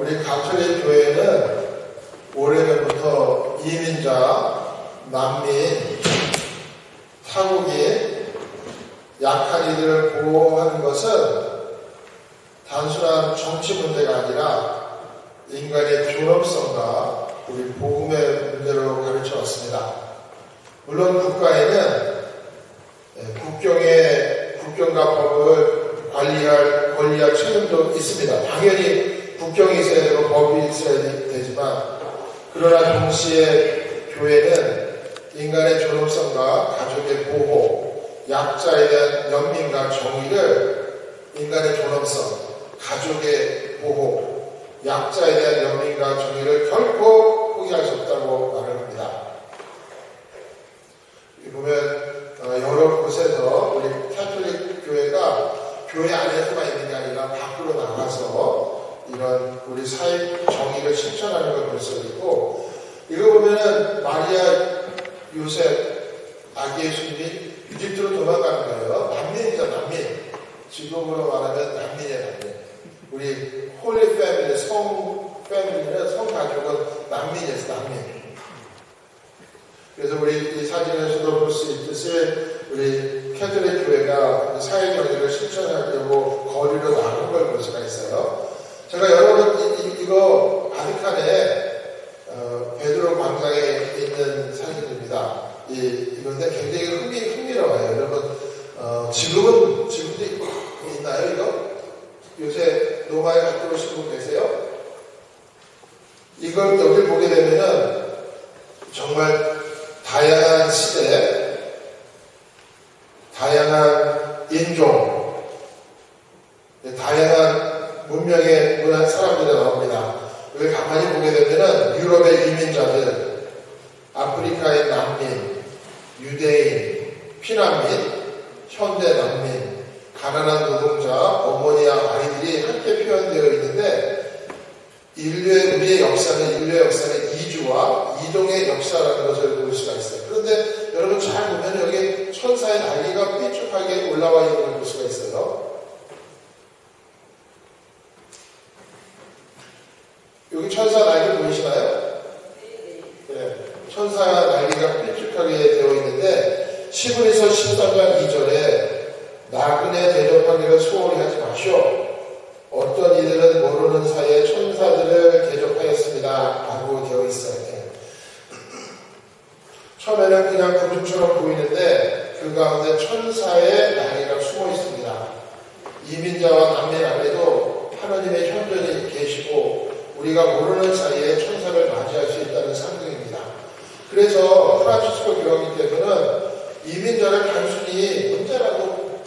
우리 가톨릭 교회는 오래전부터 이민자, 난민, 타국인, 약한 이들을 보호하는 것은 단순한 정치 문제가 아니라 인간의 존엄성과 우리 복음의 문제로 가르쳐 왔습니다. 물론 국가에는 국경과 법을 관리할 권리와 책임도 있습니다. 당연히 국경이 있어야 되고 법이 있어야 되지만, 그러나 동시에 교회는 인간의 존엄성과 가족의 보호, 약자에 대한 연민과 정의를 인간의 존엄성, 가족의 보호, 약자에 대한 연민과 정의를 결코 포기할 수 없다고 말을 합니다. 여기 보면 여러 곳에서 우리 가톨릭 교회가 교회 안에서만 있는 게 아니라 밖으로 나가서 이런 우리 사회 정의를 실천하는 걸 볼 수 있고, 이거 보면은 마리아, 요셉, 아기 예수님이 이집트로 도망가는 거예요. 난민이죠, 난민. 지금으로 말하면 난민이에요, 난민. 우리 홀리 패밀리, 성 가족은 난민이었어요, 난민. 그래서 우리 이 사진에서도 볼 수 있듯이 우리 가톨릭 교회가 사회 정의를 실천하려고 거리로 나간 걸 볼 수가 있어요. 제가 여러분 이거 바티칸에 베드로 광장에 있는 사진입니다. 이건데 굉장히 흥미로워요. 여러분 지금도 있나요 이거? 요새 로마에 갔다 오신 분 계세요? 이걸 여기 보게 되면은 정말 다양한 시대, 다양한 인종, 다양한 문명의 사람들이 나옵니다. 여기 가만히 보게 되면은 유럽의 이민자들, 아프리카의 난민, 유대인, 피난민, 현대 난민, 가난한 노동자, 어머니와 아이들이 함께 표현되어 있는데, 우리의 역사는 이주와 이동의 역사라는 것을 볼 수가 있어요. 그런데 여러분 잘 보면 여기 천사의 날개가 삐쭉하게 올라와 있는 걸 볼 수가 있어요. 여기 천사 날개 보이시나요? 네. 천사 날개가 삐쭉하게 되어 있는데, 시브리서 13장 2절에 나그네 대접하기를 소홀히 하지 마시오. 어떤 이들은 모르는 사이에 천사들을 대접하였습니다 라고 되어 있어요. 처음에는 그냥 구름처럼 보이는데 그 가운데 천사의 날개가 숨어 있습니다. 이민자와 난민 안에도 하나님의 현존이 계시고 우리가 모르는 사이에 천사를 맞이할 수 있다는 상징입니다. 그래서 프란치스코 교황님께서는 이민자를 단순히 문제라고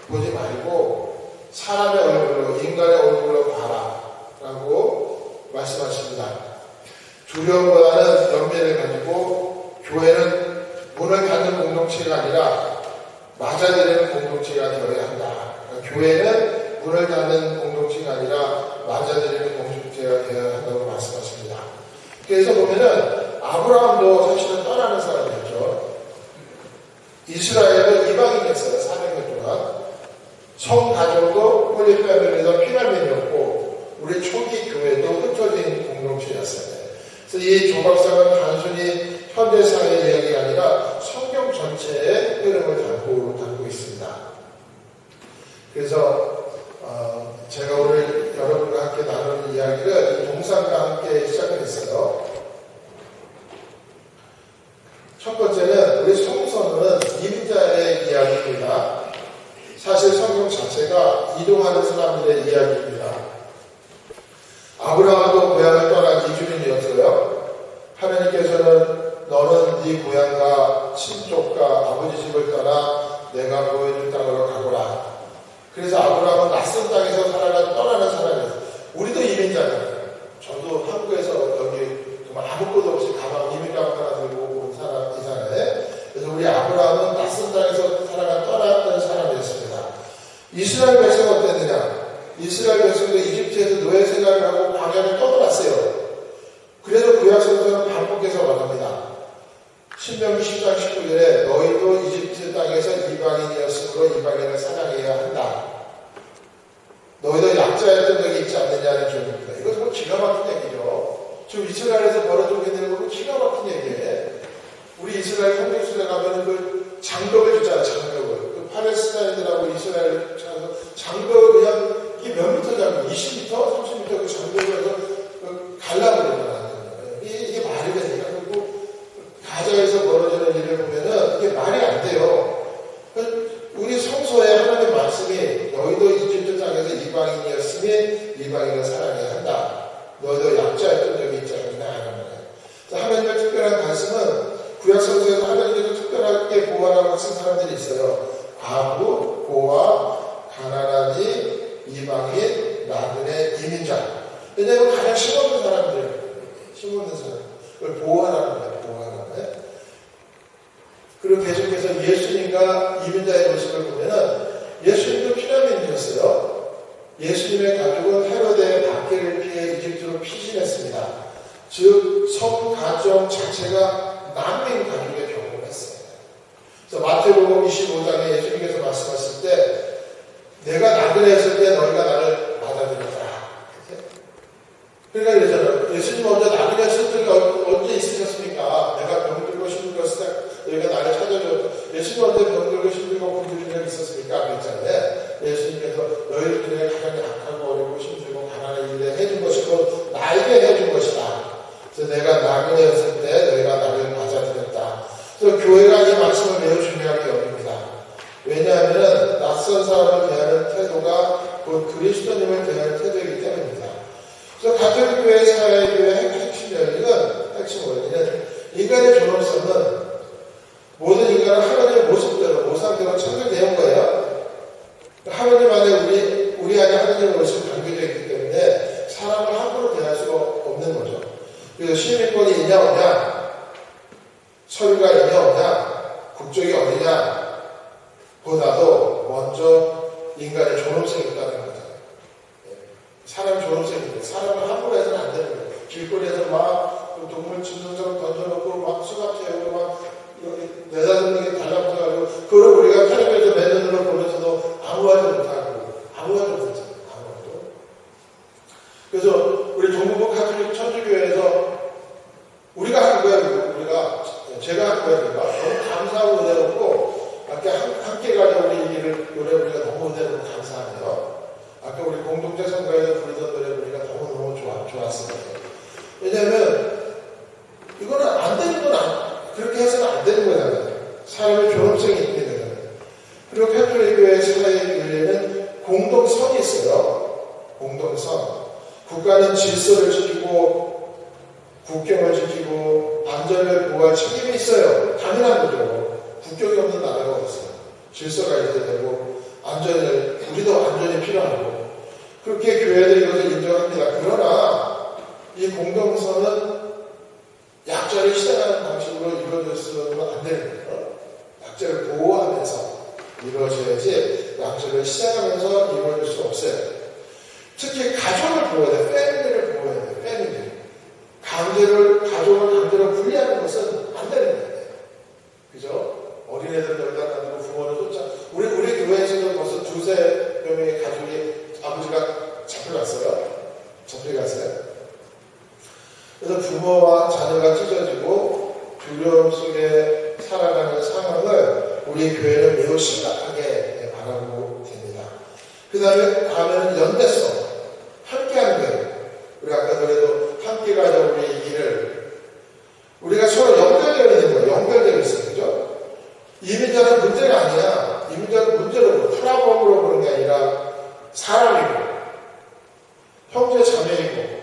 보지 말고 사람의 얼굴로, 인간의 얼굴로 봐라 라고 말씀하십니다. 두려움보다는 연민을 가지고 교회는 문을 닫는 공동체가 아니라 맞아들이는 공동체가 되어야 한다. 그러니까 교회는 문을 닫는 공동체가 아니라 맞아들이는 공동체가 되어야 한다고 말씀하십니다. 그래서 보면은 아브라함도 사실은 떠나는 사람이었죠. 이스라엘은 이방인이었어요. 400년 동안. 성가족도 홀리 패밀리에서 피난민이었고 우리 초기 교회도 흩어진 공동체였어요. 그래서 이 조각상은 단순히 현대사의 이야기가 아니라 성경 전체의 흐름을 담고 있습니다. 그래서 제가 오늘 여러분과 함께 나누는 이야기를 동상과 함께 시작을 했어요. 첫 번째는 우리 성서는 이민자의 이야기입니다. 사실 성경 자체가 이동하는 사람들의 이야기입니다. 아브라함도 고향을 떠난 이주민이었어요. 하나님께서는 너는 네 고향과 친족과 아버지 집을 떠나 내가 보여줄 땅으로 가거라. 그래서 아브라함은 낯선 땅에서 떠나는 사람이었어요. 우리도 이민자잖아요. 저도 한국에서 여기 정말 아무것도 없이 이민 가방 하나 들고 온 사람이잖아요. 그래서 우리 아브라함은 낯선 땅에서 떠났던 사람이었습니다. 이스라엘 백성은 어땠느냐? 이스라엘 백성도 이집트에서 노예 생활을 하고 광야를 떠돌았어요. 그래서 구약성서는 반복해서 말합니다. 신명기 10장 19절에 너희도 이집트 땅에서 이방인이었으므로 이방인을 사랑해야 한다. 너희도 약자였던 적이 있지 않느냐는 기록입니다. 이거 정말 기가 막힌 얘기죠. 지금 이스라엘에서 벌어지고 있는 건 기가 막힌 얘기예요. 우리 이스라엘 성경시대 가면 그 장벽을 주잖아, 장벽을. 그 팔레스타인들하고 이스라엘 차서 장벽을 그냥 이게 몇 미터 장벽, 20m, 30m 그 장벽을 그 갈라버리잖아. 이게 말이 되니까. 그리고 가자에서 벌어지는 일을 보면은 이게 말이 안 돼요. 우리 성서에 하나님의 말씀이 너희도 이집트 땅에서 이방인이었으니 이방인을 사랑해야 한다. 너희도 약자였던 적이 있지 않느냐 하는 거예요. 하나님의 특별한 말씀은 구약 성서에서 하나님께서 특별하게 보호하라고 하신 사람들이 있어요. 과부, 고아, 가난한 이, 이방인, 나그네, 이민자. 왜냐하면 가장 힘없는 사람들, 힘없는 사람을 보호하라는 거예요. 보호하라는 거예요. 그리고 계속해서 예수님과 이민자의 모습을 보면은 예수님도 피라민이었어요. 예수님의 가족은 헤로데의 박해를 피해 이집트로 피신했습니다. 즉, 성 가정 자체가 난민 가족의 경험을 했어요. 그래서 마태복음 25장에 예수님께서 말씀하실 때 내가 나그네였을 때 너희가 나를 받아들였다. 그러니까 그러잖아요. 예수님 먼저 나그네였을 때 언제 있으셨습니까? 내가 병들고 힘들었을 때 너희가 나를 찾아줬다. 예수님 언제 병들고 힘들고 굶주린 적이 있었습니까? 그랬잖아요. 예수님께서 너희들 중에 가장 약하고 어렵고 힘들고 가난한 일에 해준 것이고 나에게 해준 것이다. 그래서 내가 나그네였을 때 너희가 나를 받아들였다. 그래서 교회가 이 말씀을 매우 중요하게 여깁니다. 왜냐하면 낯선 사람을 대하는 태도가 곧 그리스도님을 대하는 태도이기 때문입니다. 그래서 가톨릭 교회, 사회교회의 핵심 원리는 인간의 존엄성은 모든 인간은 하나님의 모습대로, 모상대로 창조되어 거예요. 하나님 안에 우리 안에 하나님의 모습이 담겨져 있기 때문에 사람을 함부로 대할 수가 없는 거죠. 그래서 시민권이 있냐 없냐, 서류가 있냐 없냐, 국적이 어디냐 보다도 먼저 인간의 존엄성이 있다는 거죠. 사람 존엄성이 있는 거예요. 사람을 함부로 해서는 안 되는 거예요. 길거리에서 막 동물 짐승처럼 던져놓고 막 수갑 채우고 막 내다듬는 게 달라붙어가지고 그걸 우리가 텔레비에서 맨눈으로 보면서도 아무 말도 못하고 아무 말도 못하잖아요. 아무 말도. 그래서 우리 동부부 가톨릭 천주교회에서 우리가 한 거예요. 제가 한 거예요. 너무 감사하고 은혜롭고 아까 함께 가자 우리 일을 노래 우리가 너무 은혜롭고 감사하네요. 아까 우리 공동체 선거에서 부르던 노래 우리가 너무너무 좋았어요. 왜냐하면 이거는 안 되는 건 그렇게 해서는 안 되는 거잖아요. 사람의 존엄성이 있는 거잖아요. 그리고 가톨릭 교회 사회에는 공동선이 있어요. 공동선. 국가는 질서를 지키고 국경을 지키고 안전을 보호할 책임이 있어요. 당연한 거죠. 국경이 없는 나라가 없어요. 질서가 있어야 되고 우리도 안전이 필요하고 그렇게 교회들이 이것을 인정합니다. 그러나 이 공동선은 약자를 희생하는 방식으로 이루어져서는 안 되는 거예요. 약자를 보호하면서 이루어져야지 약자를 희생하면서 이루어질 수 없어요. 특히 가족을 보호해야 돼요. 패밀리를 보호해야 돼요. 패밀리. 가족을 강제로 분리하는 것은 안 되는 거예요. 그죠? 어린애들 여기다 가지고 부모를 쫓아. 우리 교회에서도 벌써 두세 명의 가족이 아버지가 잡혀갔어요. 그래서 부모와 자녀가 찢어지고 두려움 속에 살아가는 상황을 우리 교회는 매우 심각하게 바라보고 됩니다. 그 다음에는 연대성, 함께하는 거예요. 우리 아까 노래도 함께 가자 우리 일을 우리가 서로 연결되어 있는 거예요. 연결되어 있어요. 그죠? 이민자는 문제가 아니야. 이민자는 문제로 프라블럼으로 보는 게 아니라 사람이고 형제 자매이고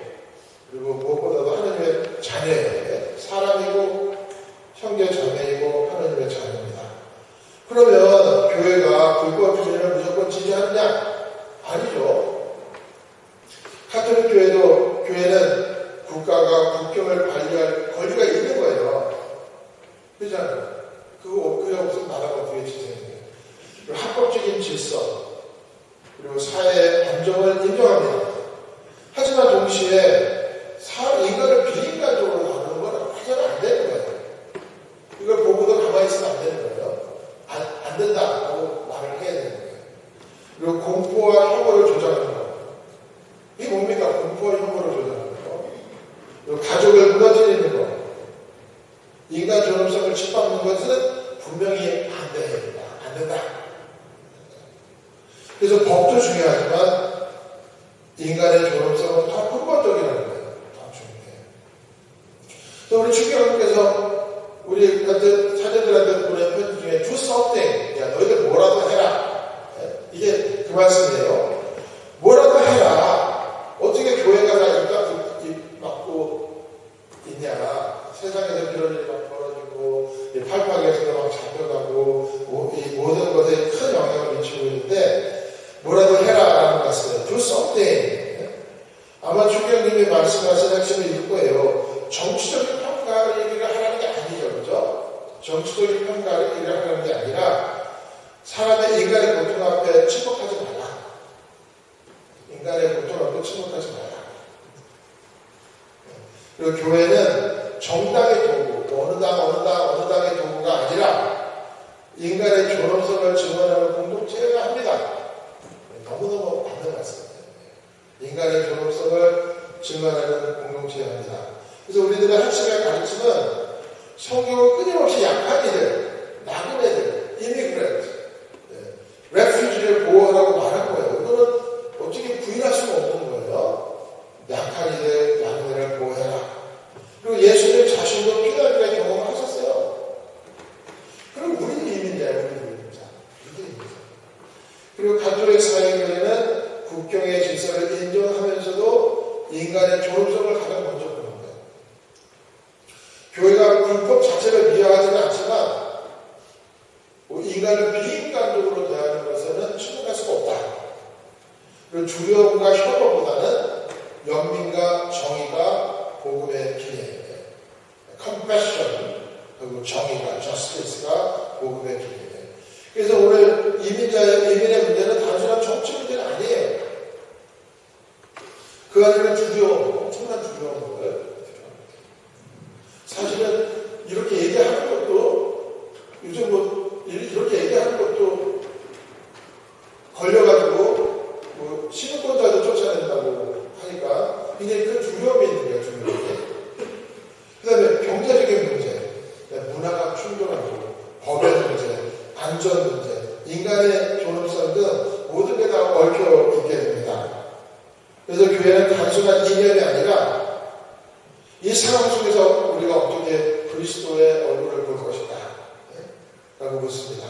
그리고 무엇보다도 하나님의 자녀예요. 사람이고 형제 자매이고 하나님의 자녀입니다. 그러면 교회가 불법주의를 무조건 지지하느냐? 아니죠. 가톨릭 교회는 국가가 국경을 관리할 권리가 있는 거예요. 그렇잖아요. 그게 없으면 나라가 어떻게 지탱해요. 그리고 합법적인 질서 그리고 사회의 안정을 인정합니다. 하지만 동시에 인간을 비인간적으로 다루는 건 하자면 안 되는 거예요. 이걸 보고도 가만히 있으면 안 되는 거예요. 안 된다고 말을 해야 되는 거예요. 그리고 공포와 혐오를 조장하는 거. 이게 뭡니까? 공포와 혐오를 조장하는 거. 하는 것은 분명히 반대입니다. 안 된다. 그래서 법도 중요하지만 인간의 존엄성은 더 근본적이라는 거예요. 더 중요해요. 또 우리 주교님께서 우리 같은 사제들한테 보낸 편지 중에 do something, 야 너희들 뭐라도 해라. 이게 그 말씀이에요. 뭐라도 해라. 어떻게 교회가 다 입 막고 있냐. 세상에서 그런 일이 막 벌어지고 팔팔에서도 막 잡혀가고 이 모든 것에 큰 영향을 미치고 있는데 뭐라도 해라라는 말씀이에요. do something. 아마 주교님이 말씀하신 핵심이 있을 거예요. 정치적인 평가를 하라는 게 아니죠. 그죠? 정치적인 평가를 하라는 게 아니라 사람의 인간의 고통 앞에 침묵하지 마라. 인간의 고통 앞에 침묵하지 마라. 그리고 교회는 정당의 도구, 어느 당의 도구가 아니라 인간의 존엄성을 증언하는 공동체가 합니다. 너무너무 맞는 말씀이에요. 인간의 존엄성을 증언하는 공동체가 합니다. 그래서 우리들의 핵심의 가르침은 성경을 끊임없이 약한 이들, 나그네들, 이미그랜트, 레퓨지를 보호하라고 말한 거예요. 이거는 어떻게 부인할 수가 없는 거예요. 약한 이들, 나그네를 보호해라. 그리고 예수님 자신도 피난민의 경험을 하셨어요. 그리고 우리는 이민자예요. 그리고 가톨릭 사회교회는 국경의 질서를 인정하면서도 인간의 존엄성을 가장 먼저 보는 거예요. 교회가 불법 자체를 미화하지는 않지만 인간을 비인간적으로 대하는 것에는 충분할 수가 없다. 그리고 두려움과 혐오보다는 연민과 정의가 복음의 길이에요. compassion 그리고 정의가 justice가 복음의 길이에요. 그래서 오늘 이민의 문제는 단순한 정치 문제가 아니에요. 그 안에는 두려움, 엄청난 두려움을 사실은 이렇게 얘기하는 것도 요즘 이렇게 얘기하는 것도 걸려가지고 신권자도 쫓아낸다고 하니까 굉장히 큰 두려움이 있는 거예요. 두려움이. 그 다음에 경제적인 문제, 문화가 충돌하고 법의 문제, 안전 문제, 인간의 존엄성 등 모든 게 다 얽혀 있게 됩니다. 그래서 교회는 단순한 이념이 아니라 이 상황 속에서 우리가 어떻게 그리스도의 얼굴을 볼 것인가 라고 묻습니다.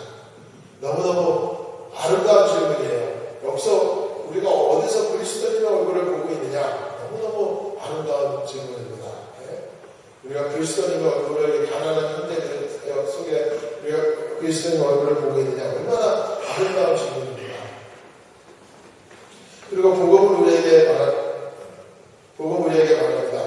너무너무 아름다운 질문이에요. 여기서 우리가 어디서 그리스도님의 얼굴을 보고 있느냐. 너무너무 아름다운 질문입니다. 우리가 그리스도님의 얼굴을 가난한 현대 속에 우리가 그리스도님의 얼굴을 보고 있느냐. 얼마나 아름다운 질문입니다. 그리고 복음을 우리에게 말합니다.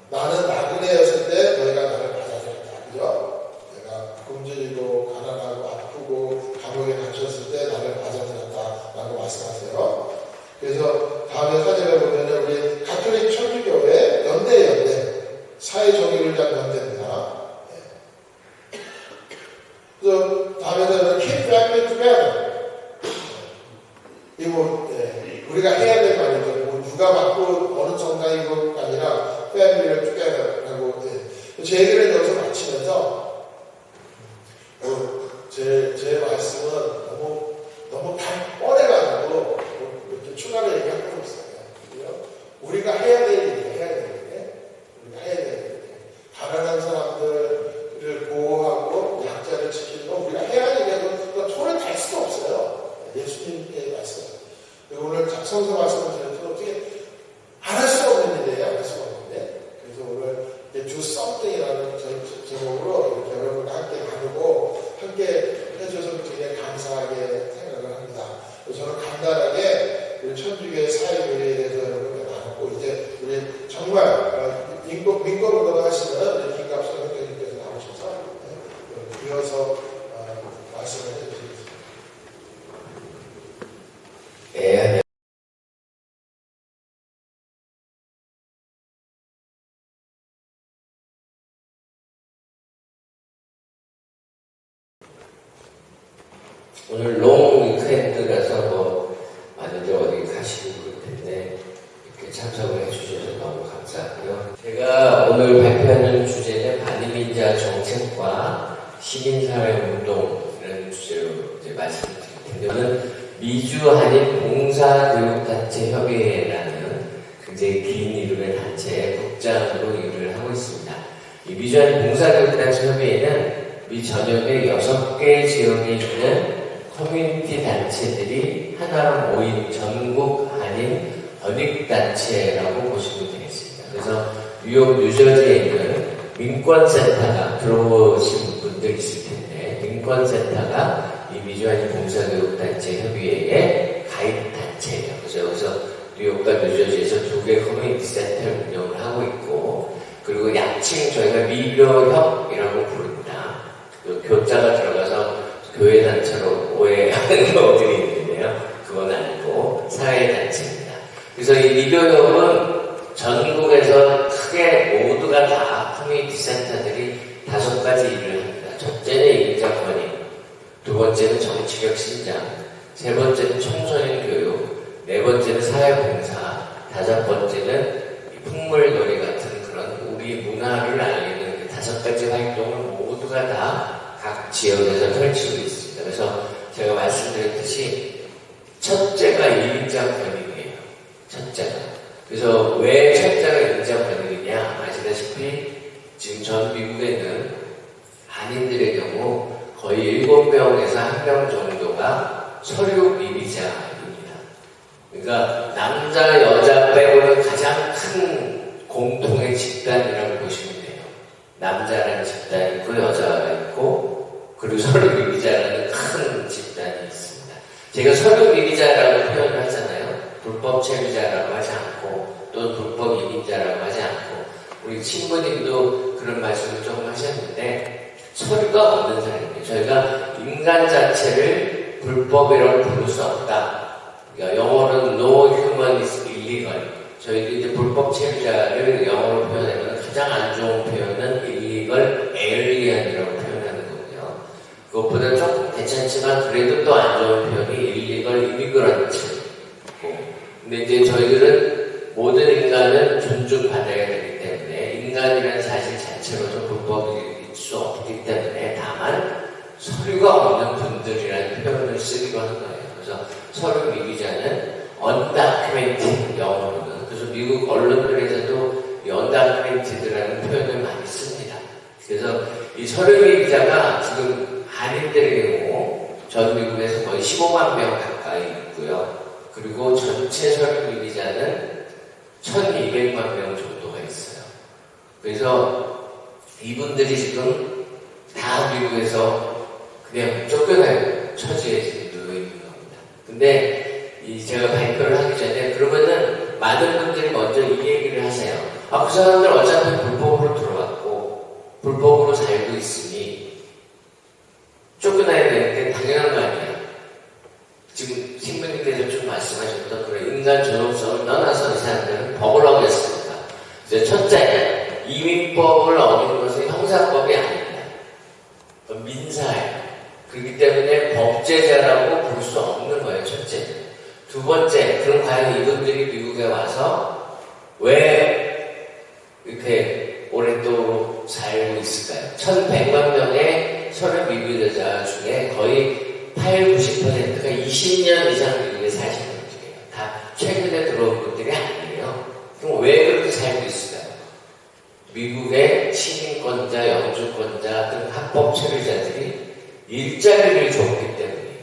나는 나그네였을 때 너희가 나를 받아들였다. 그죠? 내가 굶주리고 가난하고 아프고 감옥에 갇혔을 때 나를 받아들였다. 라고 말씀하세요. 그래서 다음에 사진을 보면 우리 가톨릭 천주교회 연대 사회 정의를 위한 연대입니다. 그래서 다음에는 keep family together. 이거 우리가 해야 될 말이죠. 누가 맡고 어느 정당이고가 아니라 family를 together 하고 제 얘기를 여기서 마치면서 제 말씀은 너무 뻔해가지고 이렇게 추가로 얘기할 건 없어요. 우리가 해야 될 일이에요. 우리가 해야 될 일이에요. 가난한 사람들을 보호하고 약자를 지키는 건 우리가 해야 할 일이에요. 손을 댈 수가 없어요. 예수님의 말씀. 오늘 성서 말씀을 드렸는데 어떻게 안 할 수가 없는 일이에요. 안 할 수가 없는데. 그래서 오늘 do something이라는 제목으로 이렇게 여러분과 함께 나누고 함께 해주셔서 굉장히 감사하게 생각을 합니다. 저는 간단하게 우리 천주교의 사회교회에 대해서 여러분과 나눴고 이제 우리 정말 민거운동을 하시는 우리 김갑선 형제님께서 나오셔서 이어서 말씀을 해주시겠습니다. 네. 오늘 롱 위크엔드라서 많이들 어디 가시고 그럴 텐데 이렇게 참석을 해주셔서 너무 감사하고요. 제가 오늘 발표하는 주제는 반이민자 정책과 시민사회운동이라는 주제로 이제 말씀드릴 텐데, 저는 미주 한인 봉사교육단체 협의회라는 굉장히 긴 이름의 단체의 국장으로 일을 하고 있습니다. 이 미주 한인 봉사교육단체 협의회는 미 전역의 6개 지역에 있는 커뮤니티 단체들이 하나로 모인 전국 한인 권익단체라고 보시면 되겠습니다. 그래서 뉴욕, 뉴저지에 있는 민권센터가 들어보신 분들 있을 텐데, 민권센터가 이 미주 한인 봉사교육단체 협의회의 가입단체예요. 그래서 여기서 뉴욕과 뉴저지에서 2개 커뮤니티 센터를 운영을 하고 있고, 그리고 약칭 저희가 미교협이라고 부릅니다. 그 교자가 들어가서 교회단체로 오해하는 경우들이 있는데요. 그건 아니고 사회단체입니다. 그래서 이 미교협은 전국에서 크게 모두가 다 커뮤니티 센터들이 5가지 일을 합니다. 첫째는 이민자 권익, 두 번째는 정치력 신장, 세 번째는 청소년 교육, 네 번째는 사회봉사, 5번째는 풍물놀이 같은 그런 우리 문화를 알리는 5가지 활동을 모두가 다 각 지역에서 펼치고 있습니다. 그래서 제가 말씀드렸듯이 첫째가 이민자 권익이에요. 첫째가. 그래서 왜 첫째가 이민자 권익이냐? 아시다시피 지금 전 미국에는 한인들의 경우 거의 7명에서 1명 정도가 서류 미비자입니다. 그러니까 남자, 여자 빼고는 가장 큰 공통의 집단이라고 보시면 돼요. 남자라는 집단이 있고 여자가 있고 그리고 서류 미비자라는 큰 집단이 있습니다. 제가 서류 미비자라고 표현을 하잖아요. 불법 체류자라고 하지 않고 또 불법 이민자라고 하지 않고 우리 친구님도 그런 말씀을 조금 하셨는데 서류가 없는 사람이에요. 저희가 인간 자체를 불법이라고 부를 수 없다. 그러니까 영어로는 no human is illegal. 저희도 이제 불법 체류자를 영어로 표현하면 가장 안 좋은 표현은 illegal alien이라고 표현하는 거고요. 그것보다 조금 괜찮지만 그래도 또 안 좋은 표현이 illegal immigrant. 근데 이제 저희들은 모든 인간은 존중받아야 되기 때문에 인간이라는 사실 자체로도 불법일 수 없기 때문에 다만 서류가 없는 분들이라는 표현을 쓰기로 한 거예요. 그래서 서류 미비자는 undocumented 영어로는 그래서 미국 언론들에서도 이 undocumented라는 표현을 많이 씁니다. 그래서 이 서류 미비자가 지금 한인들의 경우 전 미국에서 거의 15만 명 가까이 있고요. 그리고 전체 서류 미비자는 1,200만 명 정도가 있어요. 그래서 이분들이 지금 다 미국에서 그냥 쫓겨날 처지에 지금 놓여 있는 겁니다. 근데 제가 발표를 하기 전에 그러면은 많은 분들이 먼저 이 얘기를 하세요. 그 사람들 어차피 불법으로 들어왔고 불법으로 살고 있으니 쫓겨나야 되는데 당연한 거 아니야. 지금 신부님께서 좀 말씀하셨던 그런 인간 존엄성을 떠나서 이 사람들은 법을 어겼습니다. 그래서 첫째, 이민법을 어기는 것은 형사법이 아닙니다. 민사예요. 그렇기 때문에 법제자라고 볼 수 없는 거예요, 첫째. 두 번째, 그럼 과연 이분들이 미국에 와서 왜 이렇게 오랫동안 살고 있을까요? 1,100만 명의 서류 미비자 중에 거의 80~90%가 20년 이상 미국에 사시는 분들이에요. 다 최근에 들어온 분들이 아니에요. 그럼 왜 그렇게 살고 있을까요? 미국의 시민권자, 영주권자 등 합법 체류자들이 일자리를 줬기 때문이에요.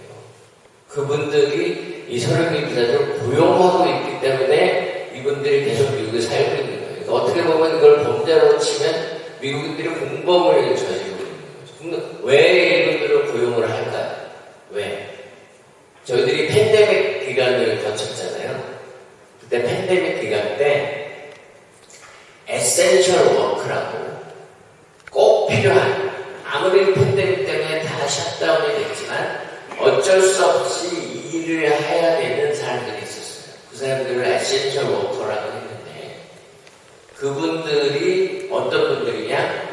그분들이 이 서류 미비자들을 고용하고 있기 때문에 이분들이 계속 미국에 살고 있는 거예요. 그러니까 어떻게 보면 이걸 범죄로 치면 미국인들이 공범을 저지르고 있는 거죠. 그럼 왜 이분들을 고용을 할까요? 왜? 저희들이 팬데믹 기간을 거쳤잖아요. 그때 팬데믹 기간 때 에센셜 워크라고 꼭 필요한 아무리 팬데믹 때문에 다 셧다운이 됐지만 어쩔 수 없이 일을 해야 되는 사람들이 있었어요. 그 사람들을 에센셜 워커라고 했는데 그분들이 어떤 분들이냐?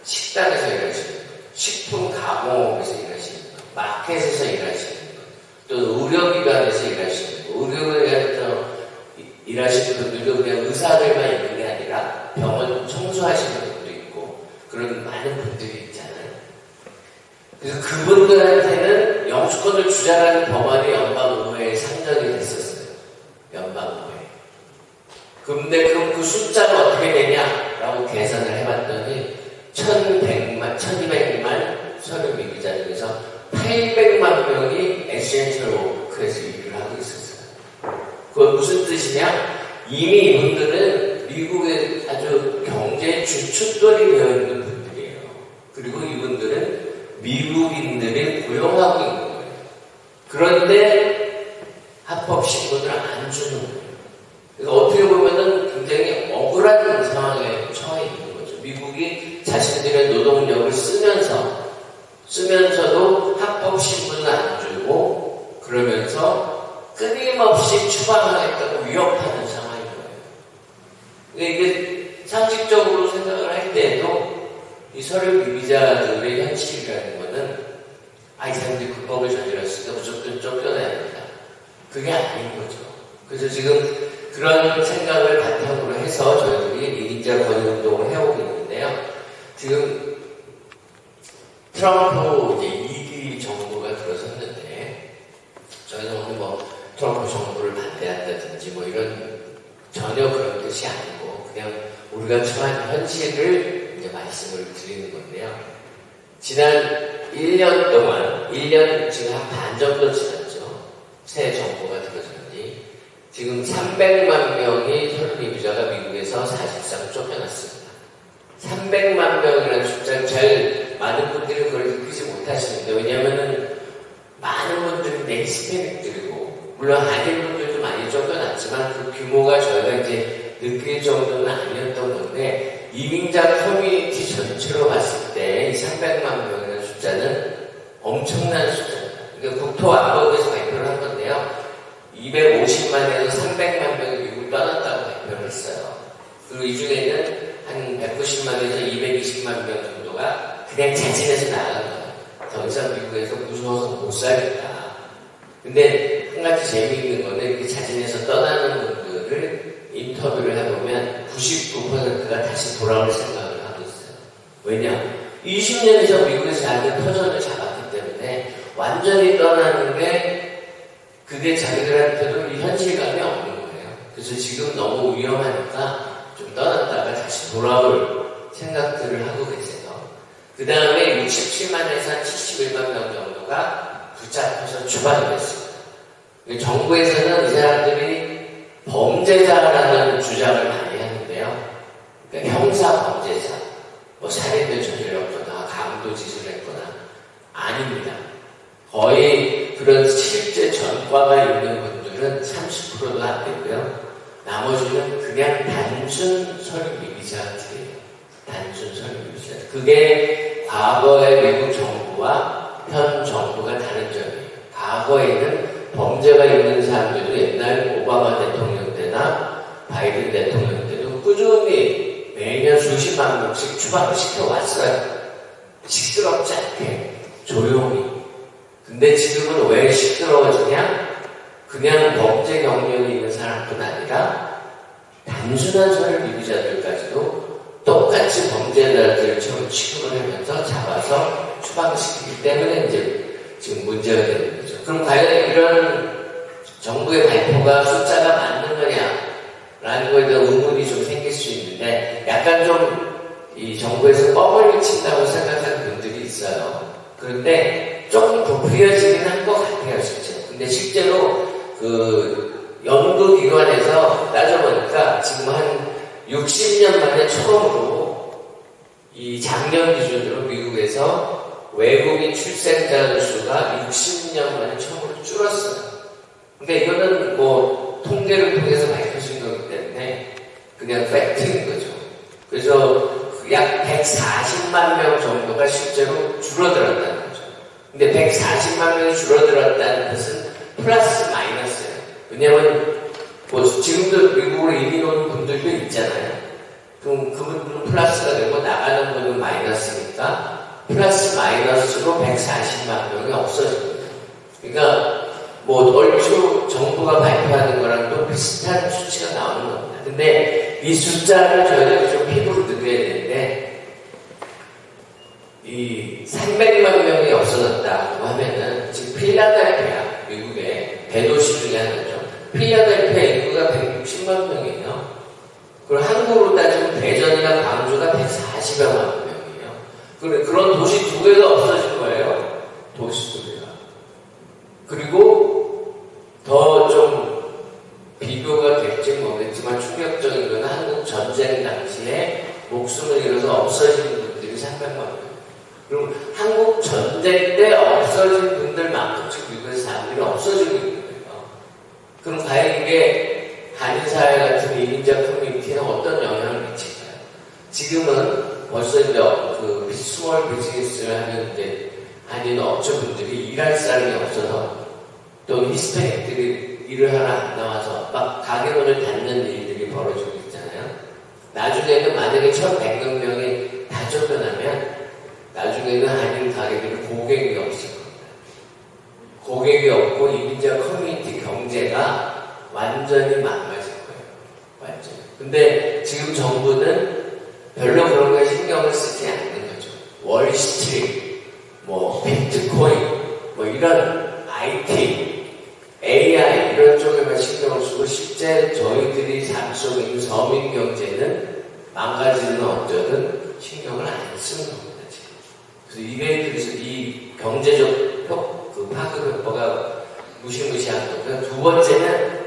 식당에서 일하시는 분, 식품 가공업에서 일하시는 분, 마켓에서 일하시는 분, 또 의료기관에서 일하시는 분, 의료기관에서 일하시는 분들도 그냥 의사들만 있는 게 아니라 병원 청소하시는 분도 있고 그런 많은 분들이 있잖아요. 그분들한테는 영주권을 주자라는 법안이 연방의회에 상정이 됐었어요. 연방의회. 근데 그럼 그 숫자는 어떻게 되냐라고 계산을 해봤더니 1200만 서류 미비자 중에서 800만 명이 에센셜 워크에서 일을 하고 있었어요. 그건 무슨 뜻이냐? 이미 이분들은 미국의 아주 경제 주춧돌이 되어 있는 분들이에요. 그리고 이분들은 미국인들이 고용하고 있는 거예요. 그런데 합법신고를 안 주는 거예요. 그러니까 어떻게 보면은 굉장히 억울한 상황에 처해 있는 거죠. 미국이 자신들의 노동력을 쓰면서도 합법신고는 안 주고 그러면서 끊임없이 추방하겠다고 위협하는 상황인 거예요. 근데 이게 상식적으로 생각을 할 때에도 이 서류 미비자들의 현실이라는 거는 이 사람들이 불법을 저질렀으니까 무조건 쫓겨나야 된다. 그게 아닌 거죠. 그래서 지금 그런 생각을 바탕으로 해서 저희들이 1인자 권유운동을 해오고 있는데요. 지금 트럼프 이제 2기 정부가 들어섰는데 저희는 오늘 트럼프 정부를 반대한다든지 이런 전혀 그런 뜻이 아니고 그냥 우리가 처한 현실을 이제 말씀을 드리는 건데요. 지난 1년 동안, 1년 지금 한 반 정도 지났죠. 새 정부가 들어섰니 지금 300만 명이 서류 미비자가 미국에서 사실상 쫓겨났습니다. 300만 명이라는 숫자는 제일 많은 분들이 그걸 느끼지 못하시는데 왜냐하면은 많은 분들이 네이스패닉들이고 물론 한인분들도 많이 쫓겨났지만 그 규모가 저희가 이제 느낄 정도는 아니었던 건데 이민자 커뮤니티 전체로 봤을 때 이 300만 명이라는 숫자는 엄청난 숫자입니다. 그러니까 국토안보부에서 발표를 한 건데요. 250만에서 300만 명이 미국을 떠났다고 발표를 했어요. 그리고 이 중에는 한 190만에서 220만 명 정도가 그냥 자진해서 나간 거예요. 더 이상 미국에서 무서워서 못 살겠다. 근데 한 가지 재미있는 거는 이렇게 자진해서 떠나는 분들을 인터뷰를 해보면 99%가 다시 돌아올 생각을 하고 있어요. 왜냐? 20년 이상 미국에서 자기들 터전을 잡았기 때문에 완전히 떠나는 게 그게 자기들한테도 이 현실감이 없는 거예요. 그래서 지금 너무 위험하니까 좀 떠났다가 다시 돌아올 생각들을 하고 계세요. 그 다음에 67만에서 한 71만 명 정도가 붙잡혀서 추방이 됐습니다. 정부에서는 이 사람들이 범죄자라는 주장을 많이 하는데요. 그러니까 형사 범죄자, 살인을 저질렀거나 강도짓을 했거나 아닙니다. 거의 그런 실제 전과가 있는 분들은 30%도 안 되고요. 나머지는 그냥 단순 서류 미비자들이에요. 단순 서류 미비자. 그게 과거의 미국 정부와 현 정부가 다른 점이에요. 과거에는 범죄가 있는 사람들도 옛날 오바마 대통령 때나 바이든 대통령 때도 꾸준히 매년 수십만 명씩 추방을 시켜왔어요. 시끄럽지 않게 조용히. 근데 지금은 왜 시끄러워지냐? 그냥 범죄 경력이 있는 사람뿐 아니라 단순한 서류 미비자들까지도 똑같이 범죄자들처럼 취급을 하면서 잡아서 추방시키기 때문에 이제 지금 문제가 되는 거죠. 그럼 과연 이런 정부의 발표가 숫자가 맞는 거냐라는 거에 대한 의문이 좀 생길 수 있는데 약간 좀 이 정부에서 뻥을 친다고 생각하는 분들이 있어요. 그런데 조금 부풀려지긴 한 것 같아요, 실제로. 근데 실제로 그 연구기관에서 따져보니까 지금 한 60년 만에 처음으로 이 작년 기준으로 미국에서 외국인 출생자 수가 60년 만에 처음으로 줄었어요. 그러니까 이거는 통계를 통해서 밝혀진 거기 때문에 그냥 팩트인 거죠. 그래서 약 140만 명 정도가 실제로 줄어들었다는 거죠. 근데 140만 명이 줄어들었다는 것은 플러스 마이너스예요. 왜냐하면 지금도 미국으로 이민 오는 분들도 있잖아요. 그럼 그분들은 플러스가 되고 나가는 분은 마이너스니까 플러스 마이너스로 140만 명이 없어집니다. 그러니까 얼추 정부가 발표하는 거랑 또 비슷한 수치가 나오는 겁니다. 근데 이 숫자를 저희가 좀 피부로 느껴야 되는데 이 300만 명이 없어졌다고 하면은 지금 필라델피아, 미국의 대도시 중에 하나죠. 필라델피아 인구가 160만 명이에요. 그리고 한국으로 따지면 대전이나 광주가 140여만 명이에요. 그런 도시 두 개가 없어진 거예요. 도시 두 개가. 그리고 더 좀 비교가 될지 모르겠지만 충격적인 건 한국 전쟁 당시에 목숨을 잃어서 없어진 분들이 300만 명. 그럼 한국 전쟁 때 없어진 분들만큼 지금 미국에서 사람들이 없어지고 있는 거예요. 그럼 과연 이게 한인사회 같은 이민자 커뮤니티에 어떤 영향을 미칠까요? 지금은 벌써 이제 그 스몰 비즈니스를 하는 이제 한인 업체분들이 일할 사람이 없어서 또 히스패닉들이 일을 하러 안 나와서 막 가게문을 닫는 일들이 벌어지고 있잖아요. 나중에는 만약에 1,100명이 다 쫓겨나면 나중에는 한인 가게들이 고객이 없을 겁니다. 고객이 없고 이민자 커뮤니티 경제가 완전히 망가질 거예요. 완전히. 근데 지금 정부는 별로 그런 거에 신경을 쓰지 않는 거죠. 월스트리트, 뭐 비트코인, 뭐 이런 IT, AI 이런 쪽에만 신경을 쓰고 실제 저희들이 삶 속에 있는 서민 경제는 망가지는 어쩌든 신경을 안 쓰는 겁니다. 지금. 그래서 이게 그래서 이 경제적 파급 효과가 무시무시한 거고요. 두 번째는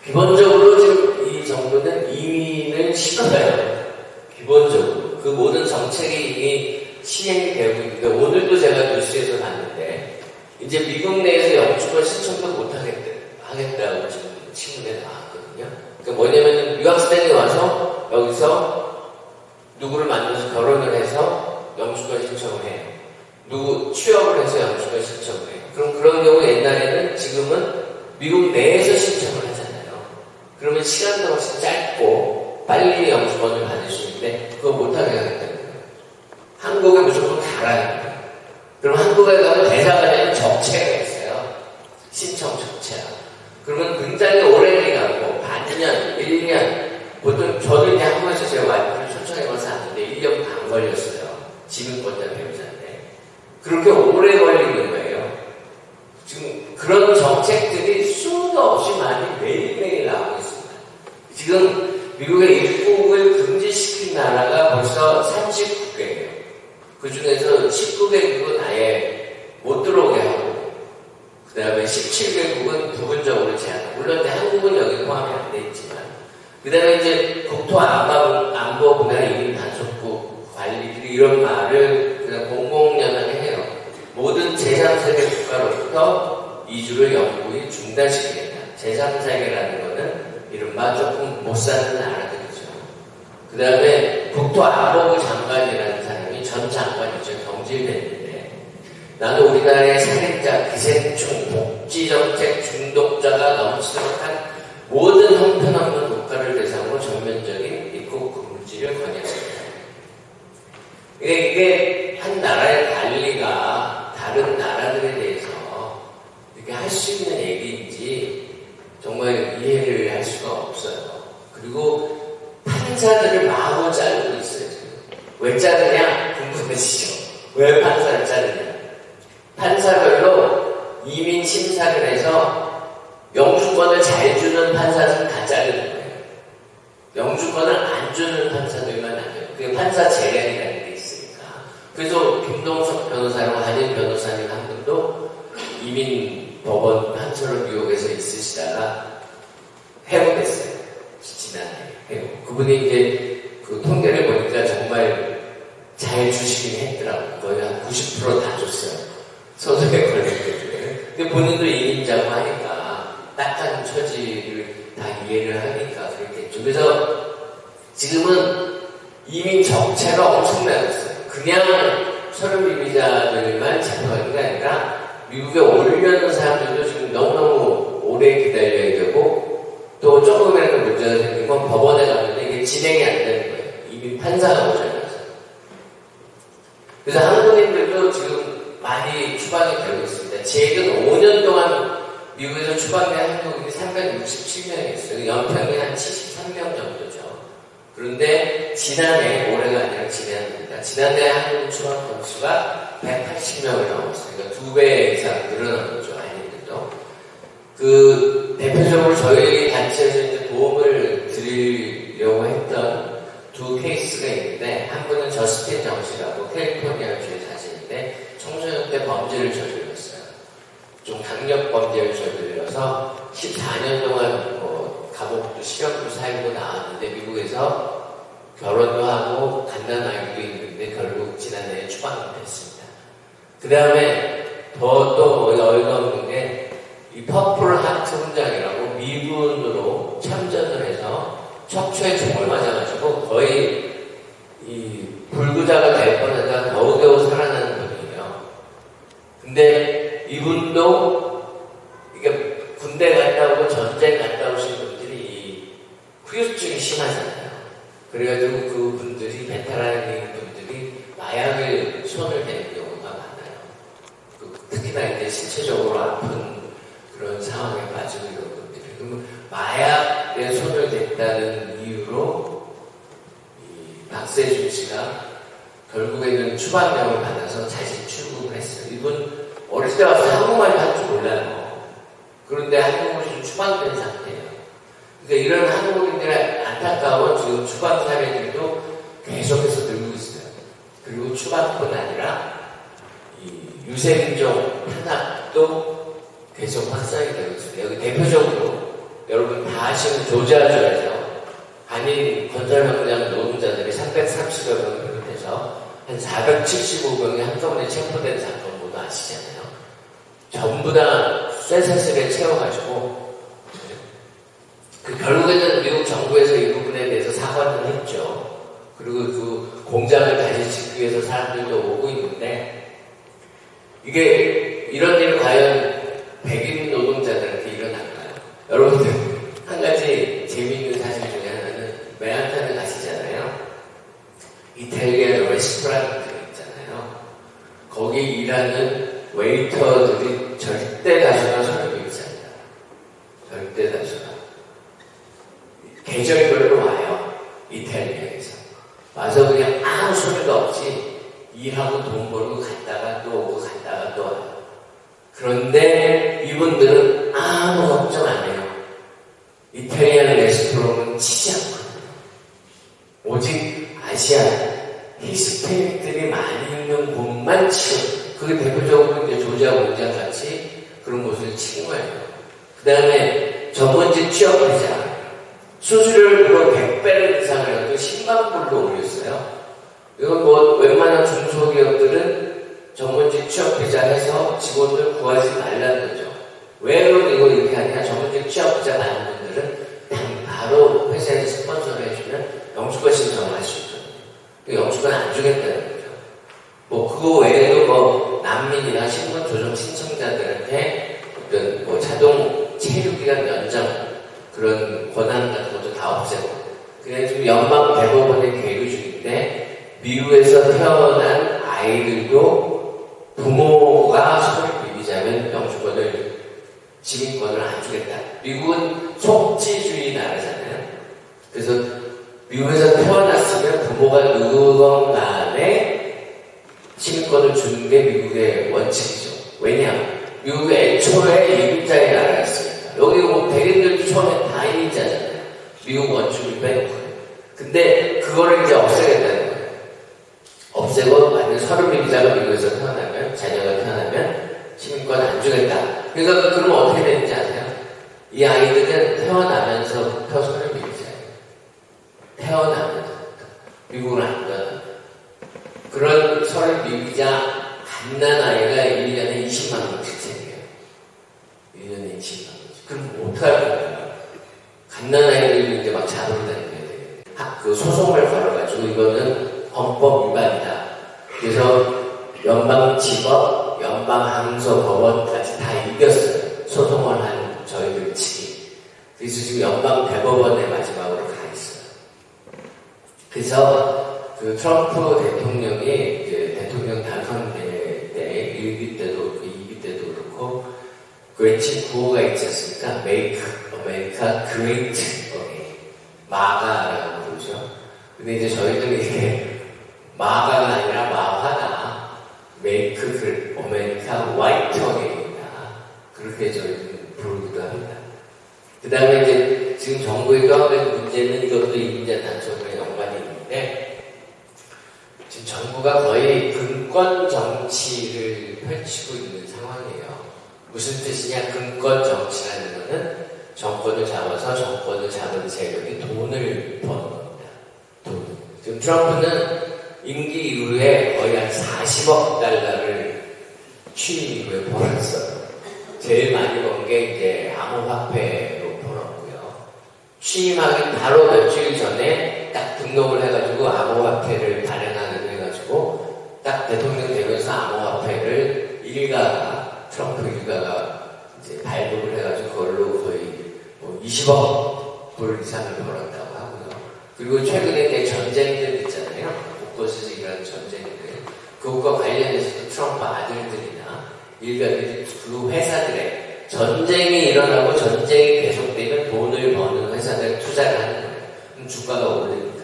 기본적으로 지금 이 정부는 이민을 싫어해요. 기본적으로 그 모든 정책이 이미 시행이 되고 있는데 오늘도 제가 뉴스에서 봤는데 이제 미국 내에서 영주권 신청도 못 하겠다고 지금 신문에 나왔거든요. 그러니까 뭐냐면은 유학생이 와서 여기서 누구를 만나서 결혼을 해서 영주권 신청을 해요. 누구 취업을 해서 영주권 신청을 해요. 그럼 그런 경우 옛날에는 지금은 미국 내에서 신청을 하잖아요. 그러면 시간도 훨씬 짧고 빨리 영주권을 받을 수 있는데 그거 못하게 하겠다는 거예요. 한국에 무조건 가라는 거예요. 그럼 한국에 가면 대사관에는 적체가 있어요. 신청 적체가. 그러면 굉장히 오래 가고 반년, 1년 보통 저도 이제 한국에서 제 와이프를 초청해봐서 왔는데 1년 반 걸렸어요. 지능권자 배우자인데 그렇게 오래 걸리는 거예요. 지금 그런 정책들이 수도 없이 많이 매일매일 나오고 있습니다. 지금 미국의 입국을 금지시킨 나라가 벌써 39개예요. 그 중에서 19개국은 아예 못 들어오게 하고, 그 다음에 17개국은 부분적으로 제한하고, 물론 한국은 여기 포함이 안 돼 있지만, 그 다음에 이제 국토안보 분야 이민단속국 관리들이 이런 말을 그냥 공공연하게 해요. 모든 제3세계 국가로부터 이주를 영구히 중단시키겠다. 제3세계라는 거는 이른바 조금 못 사는 나라들이죠. 그 다음에 국토안보부 장관이라는 사람이 전 장관이죠. 경질됐는데 나는 우리나라의 살인자, 기생충, 복지정책, 중독자가 넘치도록한 모든 형편없는 국가를 대상으로 전면적인 입국 금지를 권유합니다. 이게 한 나라의 관리가 다른 나라들에 대해서 이렇게 할 수 있는 얘기인지 정말 이해를 할 수가 없어요. 그리고 판사들을 마구 자르고 있어요. 지금. 왜 자르냐? 궁금해지죠. 왜 판사를 자르냐? 판사별로 이민 심사를 해서 영주권을 잘 주는 판사는 다 자르는 거예요. 영주권을 안 주는 판사들만 안 해요. 그게 판사 재량이라는 게 있으니까. 그래서 김동석 변호사라고 한인 변호사님 한 분도 이민 법원 한철로 뉴욕에서 있으시다가 해고됐어요. 지난해 해고. 그분이 이제 그 통계를 보니까 정말 잘 주시긴 했더라고요. 거의 한 90%다 줬어요. 소송에 걸린 것들. 근데 본인도 이민자고 하니까 딱한 처지를 다 이해를 하니까 그랬겠죠. 그래서 지금은 이민 정체가 엄청나게 있어요. 그냥 서류 이민자들만 잡혀가는 게 아니라 미국에 오려는 사람들도 지금 너무너무 오래 기다려야 되고 또 조금이라도 문제가 생기면 법원에 가는데 이게 진행이 안 되는 거예요. 이민 판사가 오잖아요. 그래서 한국인들도 지금 많이 추방이 되고 있습니다. 최근 5년 동안 미국에서 추방된 한국인이 367명이 있어요. 연평균 한 73명 정도죠. 그런데 지난해, 올해가 아니라 지난해입니다. 지난해 한국 추방 건수가 180명을 넘었어요. 그러니까 2배 이상 늘어난 거죠. 아이들도. 대표적으로 저희 단체에서 이제 도움을 드리려고 했던 두 케이스가 있는데, 한 분은 저스틴 정씨라고 캘리포니아주의 사진인데, 청소년 때 범죄를 저질렀어요. 좀 강력 범죄를 저질러서 14년 동안 감옥도 실형도 살고 나왔는데, 미국에서 결혼도 하고 갓난아이도 있는데 결국 지난해에 추방이 됐습니다. 그 다음에 또 어이가 없는 게 이 퍼플 하트 훈장이라고 미군으로 참전을 해서 척추에 총을 맞아가지고 거의 이 불구자가 될 뻔하다가 겨우겨우 살아나는 분이에요. 근데 이분도 이게 군대 갔다 오고 전쟁 갔다 오신 분들이 이 후유증이 심하잖아요. 그래가지고 그 분들이 베테랑인 분들이 마약을 손을 대는 경우가 많아요. 특히나 이제 신체적으로 아픈 그런 상황에 빠지고 이런 분들이. 그러면 마약에 손을 댔다는 이유로 이 박세준 씨가 결국에는 추방령을 받아서 다시 출국을 했어요. 이분 어릴 때 와서 한국말도 할 줄 몰라요. 그런데 한국으로 지금 추방된 상태예요. 그러니까 이런 한국인들의 안타까운 지금 추방 사례들도 계속해서 늘고 있어요. 그리고 추방뿐 아니라 이 유색인종 탄압도 계속 확산이 되고 있습니다. 여기 대표적으로 여러분 다 아시는 조지아주에서 한인 건설현장 노동자들이 330여 명을 비롯해서 한 475명이 한꺼번에 체포된 사건 모두 아시잖아요. 전부 다 쇠사슬에 채워가지고 결국에는 미국 정부에서 이 부분에 대해서 사과를 했죠. 그리고 그 공장을 다시 짓기 위해서 사람들도 오고 있는데, 이게 이런 일이 과연 백인 노동자들한테 일어날까요? 여러분들 한 가지 재미있는 사실 중에 하나는 맨하탄을 가시잖아요. 이탈리안 레스토랑들 있잖아요. 거기 일하는 웨이터들이 절대 다수가 소유입자입니다. 절대 다수가. 계절별로 와요. 이탈리아에서. 와서 그냥 아무 소리가 없이 일하고 돈 벌고 갔다가 또 오고 갔다가 또 와요. 그런데 이분들은 아무 걱정 안 해요. 이탈리안 레스토랑은 치지 않거든요. 오직 아시아, 히스패닉들이 많이 있는 곳만 치고, 그게 대표적으로 이제 조지아 공장 같이 그런 곳을 치는 거예요. 그 다음에 전문직 취업비자, 수수료를 100배를 이상을 해도 10만 불로 올렸어요. 이건 웬만한 중소기업들은 전문직 취업비자 해서 직원들 구하지 말라는 거죠. 왜 그럼 이거 이렇게 하냐? 전문직 취업비자 많은 분들은 바로 회사에서 스폰서를 해주면 영주권 신청을 할 수 있거든요. 영주권 안 주겠다는 거죠. 그거 외에도 난민이나 신분 조정 신청자들한테 어떤 자동 체류기간 연장 그런 권한 같은 것도 다 없애고. 그냥 지금 연방 대법원의 계류 중인데, 미국에서 태어난 아이들도 부모가 서류 비비자면 영주권을, 시민권을 안 주겠다. 미국은 속지주의 나라잖아요. 그래서 미국에서 태어났으면 부모가 누구건 간에 시민권을 주는 게 미국의 원칙이죠. 왜냐? 미국이 애초에 이민자의 나라였으니까. 여기 백인들도 처음에 다 이민자잖아요. 미국 원주민 빼놓고. 근데 그거를 이제 없애겠다는 거예요. 없애고 완전 서류 비자가 미국에서 태어나면, 자녀가 태어나면 시민권 안 주겠다. 그러니까 그러면 어떻게 되는지 아세요? 이 아이들은 태어나면서부터 서류 비자예요. 태어나면서부터. 미국을 안 가요. 그런 서류 비자 갓난 아이가 1년에 20만 원씩 생겨요. 1년에 20만 원. 그럼 어떡할 겁니까? 갓난아이들이 이제 막 잡으러 다니게 돼. 소송을 걸어가지고 이거는 헌법 위반이다. 그래서 연방지법, 연방항소법원까지 다 이겼어요. 소송을 한 저희들 측이. 그래서 지금 연방대법원에 마지막으로 가 있어요. 그래서 트럼프 대통령이 대통령 당선될 때 1기 때도 2기 때도 그렇고 외친 구호가 있지 않습니까? Make America Great Again. 마가라고 부르죠. 근데 이제 저희들은 이게 마가가 아니라 마화다. 메이크 아메리카 화이트 어게인이다. 그렇게 저희들은 부르기도 합니다. 그 다음에 이제 지금 정부의 또 한 가지 문제는 이것도 이민자 단속과 연관이 있는데 지금 정부가 거의 금권 정치를 펼치고 있는 상황이에요. 무슨 뜻이냐? 금권 정치라는 것은 정권을 잡아서 정권을 잡은 세력이 돈을 버는 겁니다. 돈. 지금 트럼프는 임기 이후에 거의 한 40억 달러를 취임 이후에 벌었어요. 제일 많이 번 게 이제 암호화폐로 벌었고요. 취임하기 바로 며칠 전에 딱 등록을 해가지고 암호화폐를 발행하기로 해가지고 딱 대통령 되면서 암호화폐를 트럼프 일가가 이제 발급을 해가지고 그걸로 거의 20억 불 이상을 벌었다고 하고요. 그리고 최근에 이제 전쟁들 있잖아요. 곳곳에서 일어난 전쟁들. 그것과 관련해서도 트럼프 아들들이나 일가들이 그 회사들에 전쟁이 일어나고 전쟁이 계속되면 돈을 버는 회사들 투자를 하는 거예요. 그럼 주가가 오르니까.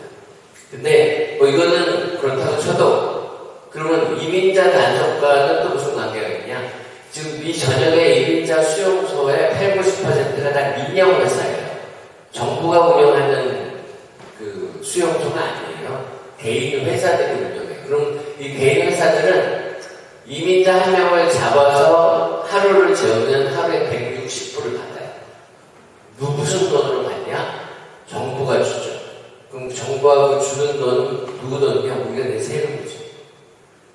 근데 이거는 그렇다고 쳐도 그러면 이민자 단속과는 또 무슨 관계가 있냐? 지금 미 전역의 이민자 수용소의 80~90%가 다 민영 회사예요. 정부가 운영하는 그 수용소가 아니에요. 개인 회사들이 운영해요. 그럼 이 개인 회사들은 이민자 한 명을 잡아서 하루를 재우면 하루에 160불을 받아요. 무슨 돈으로 받냐? 정부가 주죠. 그럼 정부가 주는 돈, 누구 돈이냐? 우리가 내 세금이죠.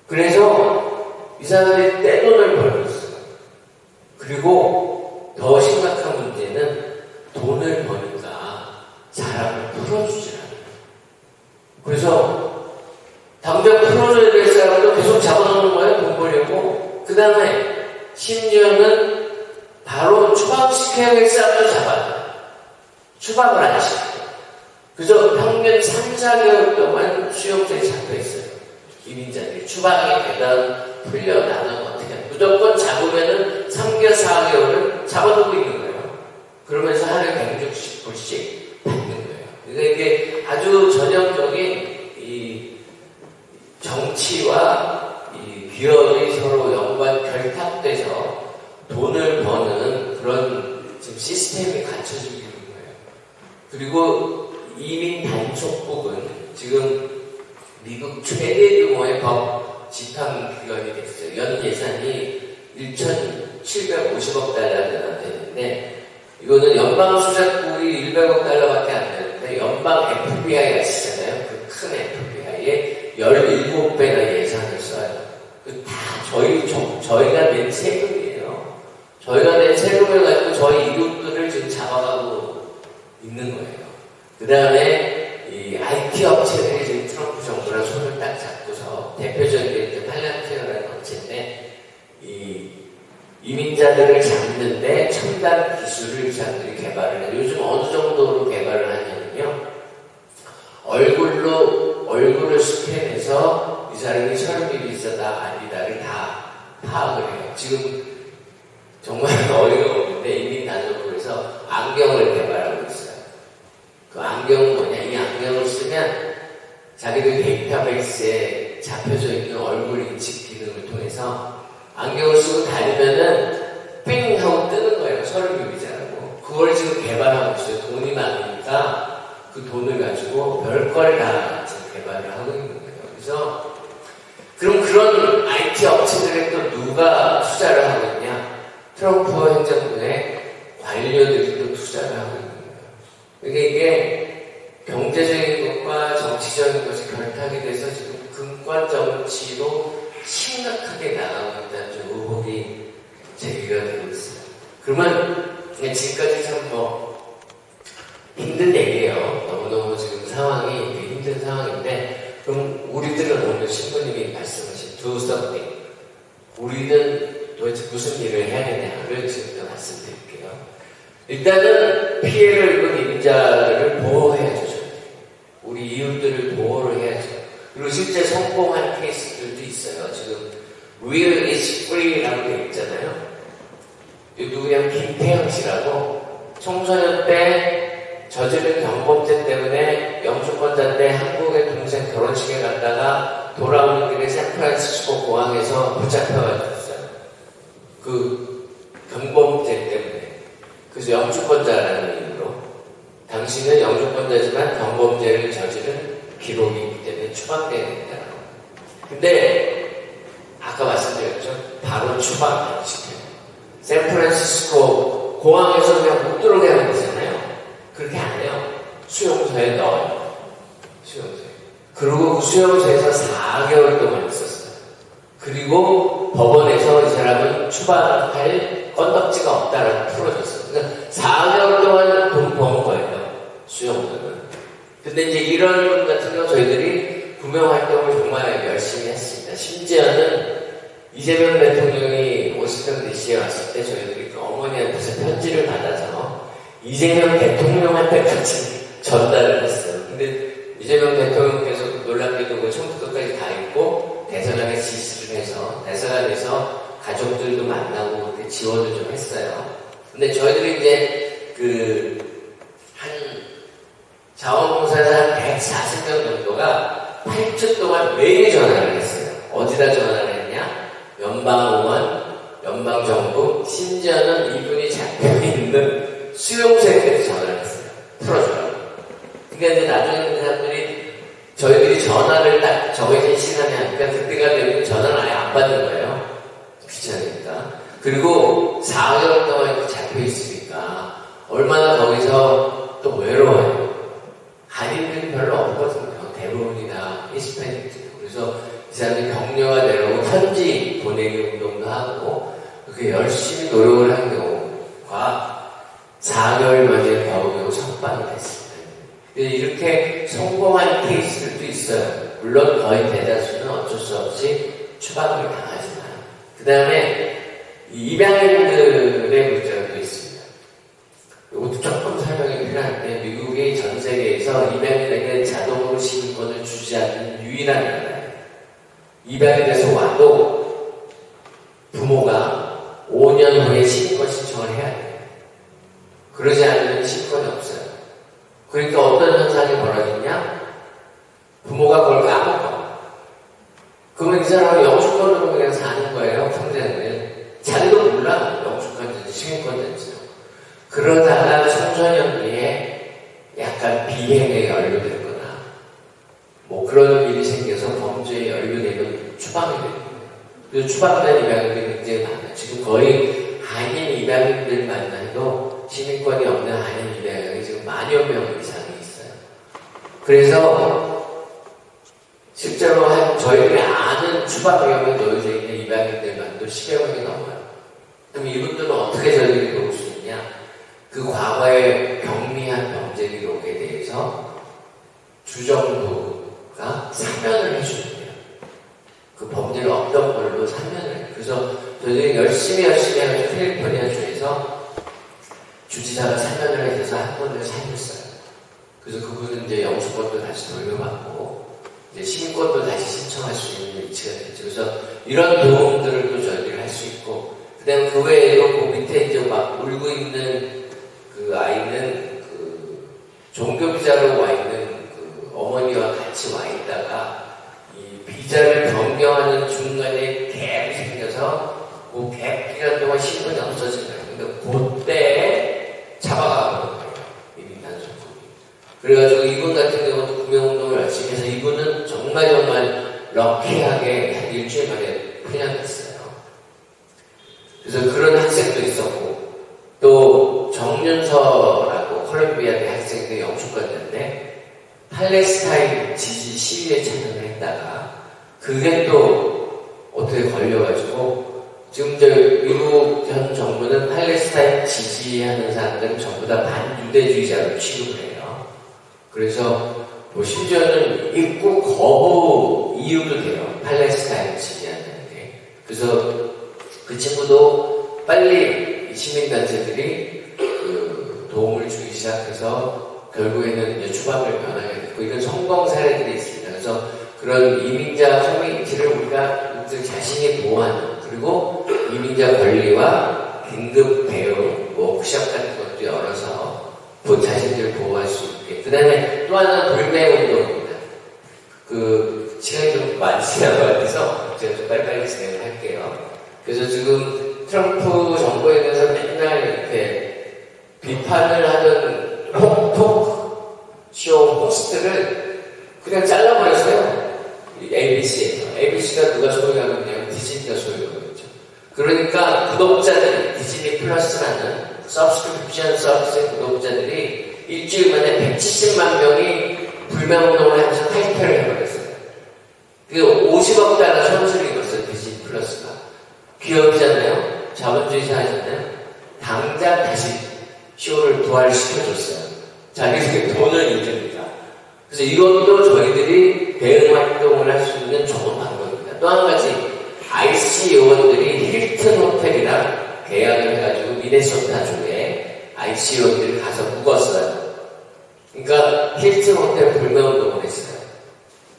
그래서 이 사람들이 떼돈을 벌고 있어요. 그리고 더 심각한 문제는 돈을 버니까 사람을 풀어주지 않아요. 그래서 당장 풀어줘야 될 사람도 계속 잡아놓는 거예요. 돈 벌려고. 그 다음에 심지어는 바로 추방시켜야 될 사람도 잡아요. 추방을 안 시켜요. 그래서 평균 3~4개월 동안 수용소에 잡혀있어요. 이민자들이 추방이 되든 풀려나는 어떻게 무조건 잡으면은 3~4개월은 잡아두고 있는 거예요. 그러면서 하루에 160불씩 받는 거예요. 그러니까 이게 아주 전형적인 이 정치와 이 기업이 서로 결탁돼서 돈을 버는 그런 지금 시스템이 갖춰지고 있는 거예요. 그리고 이민 단속국은 지금 미국 최대 규모의 법 집행기관이 됐어요. 연 예산이 1,750억 달러가 되는데 이거는 연방 수사국이 100억 달러밖에 안 되는데 연방 FBI가 있잖아요. 그 큰 FBI에 17배나 예산을 써요. 다 저희가 낸 세금이에요. 저희가 낸 세금을 가지고 저희 이웃들을 지금 잡아가고 있는 거예요. 그 다음에 이 IT 업체들이 지금 트럼프 정부랑 손을 딱 잡고서 대표적인 게 이제 팔란티어라는 업체인데 이 이민자들을 잡는데 첨단 기술을 이 사람들이 개발을 해요. 요즘 어느 정도로 개발을 하냐면요. 얼굴을 스캔해서 이 사람이 혈압이 있었다 아니다를 다 파악을 해요. 지금 정말 어이가 없는데 이민 단속부에서 안경을 개발하고 있어요. 그 안경은 뭐냐? 이 안경을 쓰면 자기들 데이터베이스에 잡혀져 있는 얼굴 인식 기능을 통해서 안경을 쓰고 다니면은 삥 하고 뜨는 거예요. 혈압이잖아요. 그걸 지금 개발하고 있어요. 돈이 많으니까 그 돈을 가지고 별걸 다 지금 개발을 하고 있는 거예요. 그래서 그럼 그런 IT 업체들에 또 누가 투자를 하고 있냐? 트럼프 행정부의 관료들이 또 투자를 하고 있는 거예요. 그러니까 이게 경제적인 것과 정치적인 것이 결탁이 돼서 지금 금권 정치로 심각하게 나가고 있다는 좀 의혹이 제기가 되고 있어요. 그러면 지금까지 참 힘든 얘기예요. 너무너무 지금 상황이 힘든 상황인데 그럼 우리들은 오늘 신부님이 말씀하신 do something. 우리는 도대체 무슨 일을 해야 되냐를 지금 말씀드릴게요. 일단은 피해를 입은 이민자들을 보호해야죠. 우리 이웃들을 보호를 해야죠. 그리고 실제 성공한 케이스들도 있어요. 지금 Real is Free라고 되어 있잖아요. 누구냐면 김태형 씨라고 청소년 때 저지른 경범죄 때문에 영주권자인데 한국의 동생 결혼식에 갔다가 돌아오는 길에 샌프란시스코 공항에서 붙잡혀갔어요. 그 경범죄 때문에. 그래서 영주권자라는 이유로 당신은 영주권자지만 경범죄를 저지른 기록이 있기 때문에 추방돼야 된다. 근데 아까 말씀드렸죠. 바로 추방 안 시켜요. 샌프란시스코 공항에서 그냥 못 들어오게 하는 거잖아요. 그렇게 안 해요. 수용소에 넣어요. 수용소에. 그리고 그 수용소에서 4개월 동안 있었어요. 그리고 법원에서 이 사람은 추방할 건덕지가 없다라고 풀어줬어요. 그러니까 4개월 동안 돈 버는 거예요. 수용소는. 근데 이제 이런 분 같은 경우 저희들이 구명활동을 정말 열심히 했습니다. 심지어는 이재명 대통령이 워싱턴 DC에 왔을 때 저희들이 그 어머니한테서 편지를 받아서 이재명 대통령한테까지 전달을 했어요. 근데 이재명 대통령께서 놀랍게도 그 처음부터 끝까지 다 읽고 대사관에 지시를 해서 대사관에서 가족들도 만나고 그렇게 지원을 좀 했어요. 근데 저희들이 이제 한 자원봉사자 한 140명 정도가 8주 동안 매일 전화를 했어요. 어디다 전화를 했냐? 연방의원, 연방정부, 심지어는 이분이 잡혀있는 수용소에까지 전화를 했어요. 풀어주라고. 그러니까 이제 나중에 그 사람들이 저희들이 전화를 딱 정해진 시간에 하니까 그때가 되면 전화를 아예 안 받는 거예요. 귀찮으니까. 그리고 4개월 동안 이렇게 잡혀있으니까 얼마나 거기서 또 외로워요. 한인들이 별로 없거든요. 대부분이 다 히스패닉들. 그래서 이 사람들이 격려가 되려고 편지 보내기 운동도 하고 그렇게 열심히 노력을 한 경우가 4개월 만에 겨우겨우 석방이 됐습니다. 이렇게 성공한 케이스들도 있어요. 물론 거의 대다수는 어쩔 수 없이 추방을 당하지만 그 다음에 입양인들의 문제가 또 있습니다. 이것도 조금 설명이 필요한데 미국이 전 세계에서 입양인에게 자동으로 시민권을 주지 않는 유일한 나라예요. 입양이 돼서 와도 부모가 5년 후에 시민권 신청을 해야 돼요. 그러지 않으면 시민권이 없어요. 그러니까 어떤 현상이 벌어지냐? 부모가 그걸 까먹어. 그러면 이 사람은 영주권으로 그냥 사는 거예요, 평생을. 자기도 몰라, 영주권인지 시민권인지. 그러다가 청소년기에 약간 비행에 연루되거나 뭐 그런 일이 생겨서 범죄에 연루되면 추방이 됩니다. 그래서 추방된 입양인들이 굉장히 많아요. 지금 거의 한인 입양인들만 해도 시민권이 없는 한인 입양인이 지금 10,000여 명 이상이 있어요. 그래서 실제로 저희들이 아는 추방 위험에 놓여져 있는 입양인들만도 10여 명이 넘어요. 그럼 이분들은 어떻게 저희들이 도울 수 있냐? 그 과거의 경미한 범죄 기록에 대해서 주정부가 사면을 해주는 거예요. 그 범죄를 없던 걸로 사면을 해요. 그래서 저희들이 열심히 해서 캘리포니아 주에서 주지사가 사면을 해서 한 분을 살렸어요. 그래서 그분은 이제 영주권도 다시 돌려받고 이제 시민권도 다시 신청할 수 있는 위치가 됐죠. 그래서 이런 도움들을 또 저희들이 할 수 있고 그 다음에 그 외에도 그 밑에 이제 막 울고 있는 그 아이는 그 종교 비자로 와 있는 그 어머니와 같이 와 있다가 이 비자를 변경하는 중간에 갭이 생겨서 그 갭 기간 동안 신분이 없어진 거예요. 근데 그때 잡아가는 거예요. 이 민간소속이. 그래가지고 이분 같은 경우도 구명운동을 열심히 해서 이분은 정말 럭키하게 한 일주일 만에 풀려났어요. 그래서 그런 학생도 있었고 또 정윤서라고 콜롬비아의 학생들 영주권자인데 팔레스타인 지지 시위에 참여를 했다가 그게 또 어떻게 걸려가지고 지금 미국 현 정부는 팔레스타인 지지하는 사람들은 전부 다 반유대주의자로 취급을 해요. 그래서 뭐 심지어는 입국 거부 이유도 돼요. 팔레스타인 지지하는 게. 그래서 그 친구도 빨리 시민단체들이 그 도움을 주기 시작해서 결국에는 이제 추방을 변하게 됐고 이런 성공 사례들이 있습니다. 그래서 그런 이민자 커뮤니티를 우리가 자신이 보호하는 그리고 이민자 권리와 긴급 대응 워크숍 같은 것도 열어서 자신들 보호할 수 있게. 그 다음에 또 하나는 불매운동입니다. 시간이 좀 많이 지난 것 같아서 제가 좀 빨리빨리 진행을 할게요. 그래서 지금 트럼프 정부에 대해서 맨날 이렇게 비판을 하던 톡쇼 호스트를 그냥 잘라버렸어요. ABC에서. ABC가 누가 소유하고 있냐면 디즈니가 소유하고 있죠. 그러니까 구독자들이 디즈니 플러스라는 서브스크립션 서비스의 구독자들이 일주일 만에 170만 명이 불매운동을 하면서 탈퇴를 해버렸어요. 그 50억 달러 손실을 입었어요. 디즈니 플러스가. 기업이잖아요. 자본주의자 하잖아요. 당장 다시 쇼를 부활시켜줬어요. 자기들의 돈을 인정합니다. 그래서 이것도 저희들이 대응 활동을 할 수 있는 좋은 방법입니다. 또 한 가지, IC 요원들이 힐튼 호텔이랑 계약을 해가지고 미네소타 주에 IC 요원들이 가서 묵었어요. 그러니까 힐튼 호텔 불매운동을 했어요.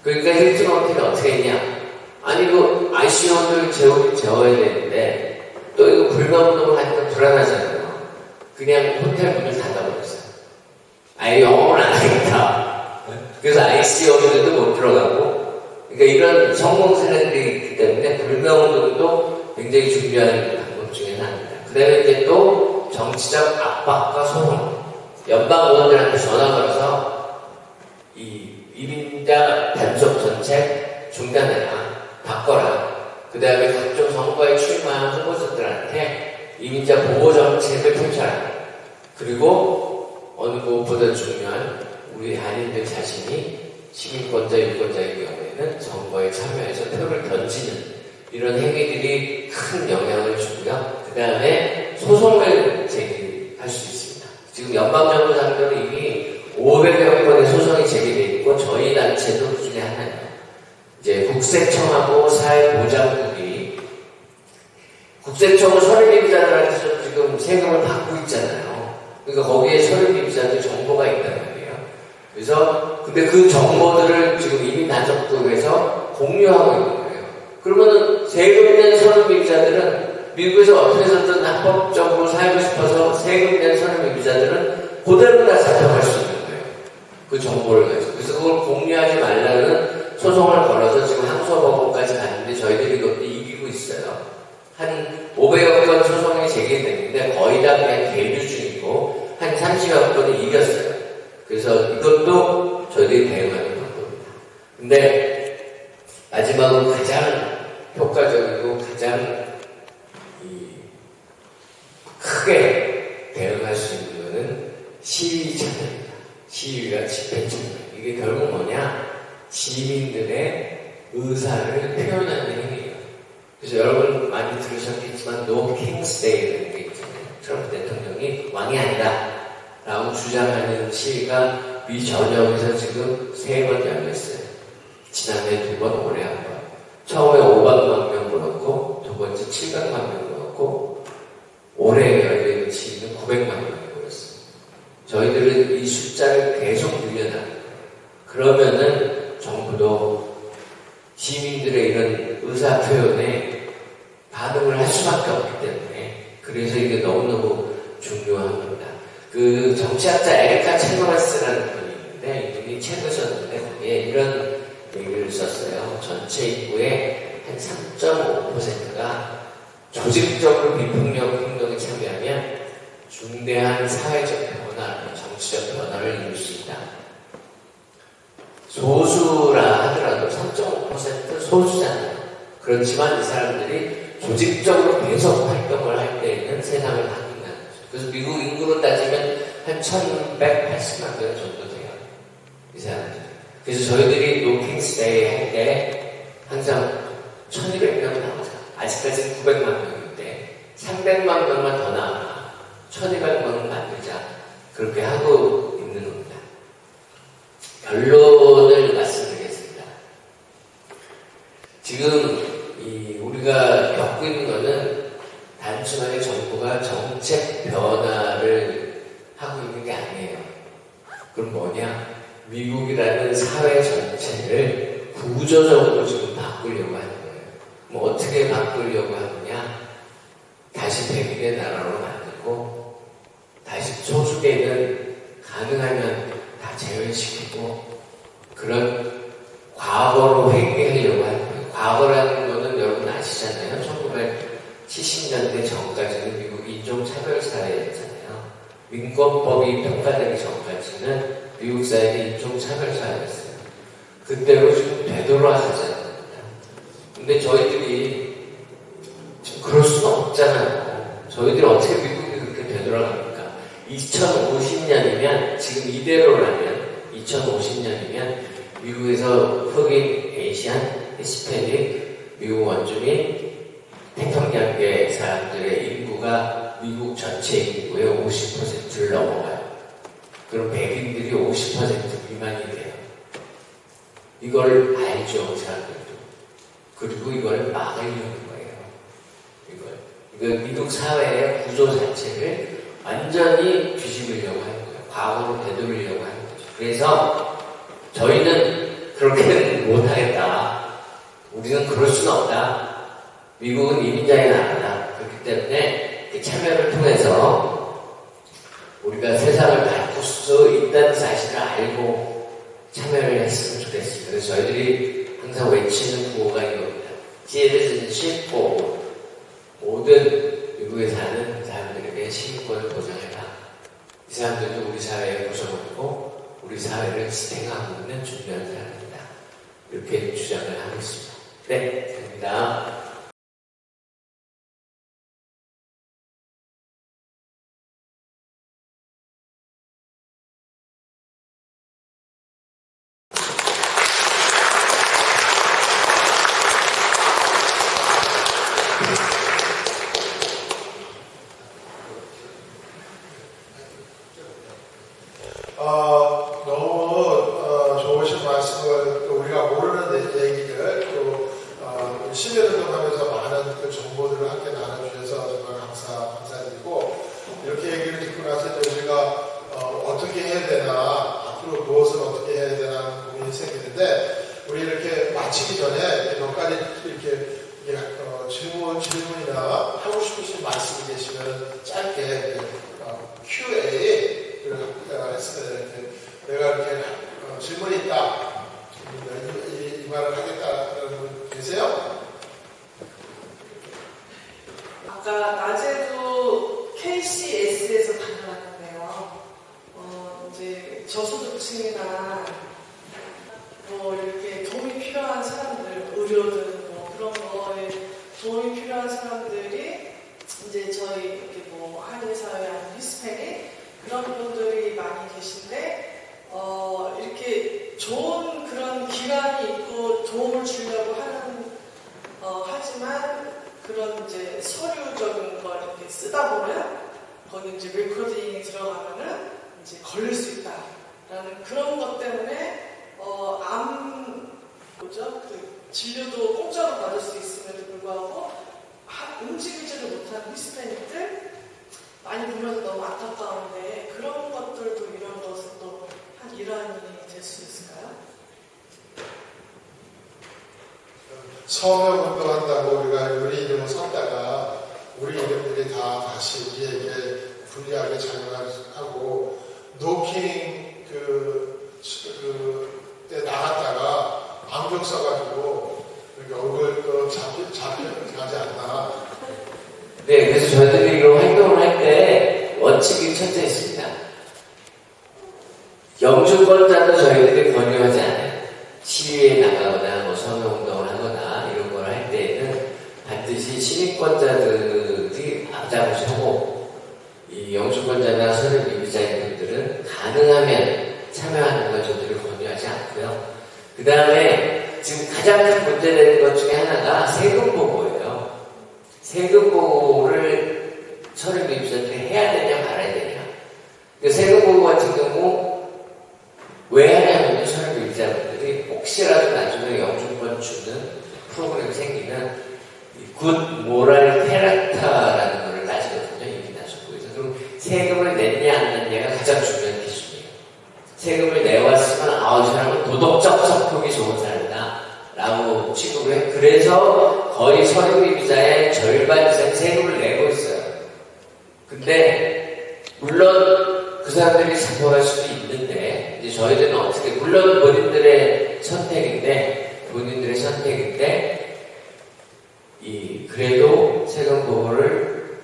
그러니까 힐튼 호텔이 어떻게 했냐? 아니, 이거 IC 요원들 재워야 되는데 또 이거 불매운동을 하니까 불안하잖아요. 그냥 호텔 문을 닫아버렸어요. 아예 영업을 안 하겠다. 그래서 ICO들도 못 들어가고, 그러니까 이런 성공 사례들이 있기 때문에 불매운동도 굉장히 중요한 방법 중에 하나입니다. 그 다음에 이제 또 정치적 압박과 소송. 연방 의원들한테 전화 걸어서 이 이민자 단속 정책 중단해라, 바꿔라. 그 다음에 각종 선거에 출마한 후보자들한테 이민자 보호 정책을 펼쳐라. 그리고 어느 무엇보다 중요한 우리 한인들 자신이 시민권자, 유권자의 경우에는 선거에 참여해서 표를 던지는 이런 행위들이 큰 영향을 주고요. 그 다음에 소송을 제기할 수 있습니다. 지금 연방정부 상대로 이미 500여 건의 소송이 제기되어 있고 저희 단체도 그 중에 하나예요. 이제 국세청하고 사회보장국이 국세청은 서류미비자들한테 지금 세금을 받고 있잖아요. 그러니까 거기에 서류미비자들 정보가 있단 말이에요. 그래서 근데 그 정보들을 지금 이민 단속국에서 공유하고 있는 거예요. 그러면은 세금 낸 서류미비자들은 미국에서 어떻게 해서든 합법적으로 살고 싶어서 세금 낸 서류미비자들은 그대로 다 잡혀갈 수 있는 거예요. 그 정보를 가지고. 그래서 그걸 공유하지 말라는 소송을 걸어서 지금 항소법원까지 갔는데 저희들이 이것도 이기고 있어요. 한 500여 건 소송이 제기됐는데 거의 다 그냥 계류 중이고 한 30여 건이 이겼어요. 그래서 이것도 저희들이 대응하는 방법입니다. 근데 마지막으로 가장 효과적이고 가장 크게 대응할 수 있는 것은 시위 참여입니다. 시위와 집회 참여. 이게 결국 뭐냐? 시민들의 의사를 표현하는 행위예요. 그래서 여러분 많이 들으셨겠지만 No King's Day라는 게 있잖아요. 트럼프 대통령이 왕이 아니다 라고 주장하는 시위가 미 전역에서 지금 3번 열렸어요. 지난해 2번, 올해 1번. 처음에 500만 명 모였고 두 번째 700만 명 모였고 올해 열린 시위는 900만 명이 모였어요. 저희들은 이 숫자를 계속 늘려나가는 거예요. 그러면은 정부도 시민들의 이런 의사 표현에 반응을 할 수밖에 없기 때문에 그래서 이게 너무너무 중요한 겁니다. 그 정치학자 에리카 첼로레스라는 분이 있는데 이분이 책을 썼는데 거기에 이런 얘기를 썼어요. 전체 인구의 한 3.5%가 조직적으로 비폭력 행동에 참여하면 중대한 사회적 변화, 정치적 변화를 이룰 수 있다. 소수라 하더라도 3.5% 소수잖아요. 그렇지만 이 사람들이 조직적으로 계속 활동을 할 때에는 세상을 바꾼다는 거죠. 그래서 미국 인구로 따지면 한 1180만 명 정도 돼요. 이 사람들. 그래서 저희들이 노킹스데이 할 때 항상 1200명이 나오자. 아직까지는 900만 명인데 300만 명만 더 나와 1200명을 만들자. 그렇게 하고 있는 겁니다. 결론을 말씀드리겠습니다. 지금 우리가 겪고 있는 것은 단순하게 정부가 정책 변화를 하고 있는 게 아니에요. 그럼 뭐냐? 미국이라는 사회 전체를 구조적으로 지금 바꾸려고 하는 거예요. 뭐 어떻게 바꾸려고 하느냐? 다시 백인의 나라로 만들고 다시 소수계는 가능하면 다 제외시키고 그런 과거로 회귀하려고 하는 거예요. 과거라는 거는 여러분 아시잖아요. 1970년대 전까지는 미국이 인종차별사회였잖아요. 민권법이 평가되기 전까지는 미국 사회가 인종차별사회였어요. 그때로 좀 되돌아가자는 겁니다. 근데 저희들이 지금 그럴 수는 없잖아요. 저희들이 어떻게 미국이 그렇게 되돌아갑니까? 2050년이면 지금 이대로라면 2050년이면 미국에서 흑인, 에이시안, 히스패닉, 미국 원주민, 태평양계 사람들의 인구가 미국 전체 인구의 50%를 넘어가요. 그럼 백인들이 50% 미만이 돼요. 이걸 알죠, 사람들도. 그리고 이걸 막으려는 거예요. 이걸 미국 사회의 구조 자체를 완전히 뒤집으려고 하는 거예요. 과거로 되돌리려고 하는 거죠. 그래서 저희는 그렇게는 못하겠다. 우리는 그럴 수는 없다. 미국은 이민자의 나라다. 그렇기 때문에 그 참여를 통해서 우리가 세상을 바꿀 수 있다는 사실을 알고 참여를 했으면 좋겠습니다. 그래서 저희들이 항상 외치는 구호가 이겁니다. citizenship for 모든 미국에 사는 사람들에게 시민권을 보장해라. 이 사람들도 우리 사회에 고생하고 우리 사회를 지탱하고 있는 중요한 사람입니다. 이렇게 주장을 하고 있습니다. 네, 감사합니다. 너무 좋으신 말씀을 또 우리가 모르는 얘기들 또 시민운동하면서 많은 그 정보들을 함께 나눠주셔서 정말 감사드리고 이렇게 얘기를 듣고 나서 우리가 어떻게 해야 되나 앞으로 무엇을 어떻게 해야 되나 고민이 생기는데 우리 이렇게 마치기 전에 이렇게 몇 가지 이렇게 질문이나 하고 싶으신 말씀이 계시면 짧게 Q&A를 했습니다. 내가 이렇게 질문이 있다. 이 말을 하겠다라는 분 계세요? 아까 낮에도 KCS에서 다녀왔는데요. 이제 저소득층이나 뭐 이렇게 도움이 필요한 사람들, 의료든 뭐 그런 거에 도움이 필요한 사람들이 이제 저희 이렇게 뭐 한인사회 아니면 히스패닉 그런 분들이 많이 계신데 이렇게 좋은 그런 기관이 있고 도움을 주려고 하는 하지만 그런 이제 서류적인 걸 이렇게 쓰다 보면 거기 이제 레코딩이 들어가면은 이제 걸릴 수 있다라는 그런 것 때문에 그 진료도 공짜로 받을 수 있음에도 불구하고 움직이지를 못하는 히스패닉들 많이 보면서 너무 안타까운데 그런 것들도 이런 것은 또 한 일환이 될 수 있을까요? 성역 운동한다고 우리가 우리 이름을 썼다가 우리 이름들이 다 다시 우리에게 불리하게 작용하고 노킹 때 나갔다가 안경 써가지고 이렇게 얼굴 잡히지 않나. 네, 그래서 저희들이 이런 활동을 할 때 원칙이 첫째 있습니다. 영주권자도 저희들이 권유하지 않아요. 시위에 나가거나 뭐 서명운동을 하거나 이런 걸 할 때에는 반드시 시민권자들이 앞장서고 이 영주권자나 서류 미비자인 분들은 가능하면 참여하는 걸 저희들이 권유하지 않고요. 그 다음에 지금 가장 큰 문제되는 것 중에 하나가 세금 보고예요. 세금 보고를 서류 미비자들이 해야 되냐 말아야 되냐. 세금 보고 같은 경우 왜 하냐면 서류 미비자분들이 혹시라도 나중에 영주권 주는 프로그램이 생기면 굿 모랄 캐릭터라는 걸 따지거든요. 이민나소부에서. 그럼 세금을 냈냐 안 냈냐가 가장 중요한 기준이에요. 세금을 내왔으면 이 사람은 도덕적 성격이 좋은 사람이다 라고 취급을 해. 그래서 거의 서류 미비자의 절반 이상 세금을 내고 있어요. 근데 물론 그 그 사람들이 잡혀갈 수도 있는데, 이제 저희들은 어떻게, 물론 본인들의 선택인데, 그래도 세금 보호를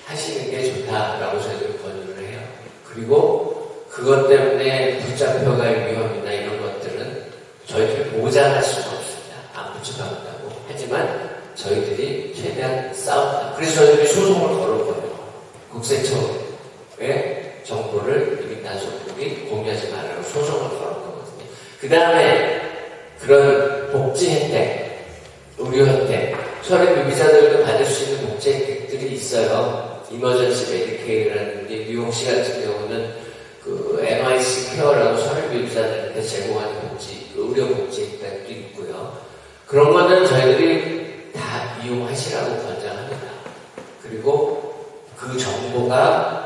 하시는 게 좋다라고 저희들은 권유를 해요. 그리고 그것 때문에 붙잡혀갈 위험이나 이런 것들은 저희들이 보장할 수가 없습니다. 안 붙잡아간다고. 하지만 저희들이 최대한 싸운다. 그래서 저희들이 소송을 걸었거든요. 국세청에 정보를 이민 단속국이 공유하지 말라고 소송을 걸었거든요. 그 다음에 그런 복지 혜택, 의료 혜택, 서류 유비자들도 받을 수 있는 복지 혜택들이 있어요. 이머전시 메디케이라는 게 뉴욕시 같은 경우는 그 MIC 케어라고 서류 유비자들한테 제공하는 복지, 의료 복지 혜택도 있고요. 그런 거는 저희들이 다 이용하시라고 권장합니다. 그리고 그 정보가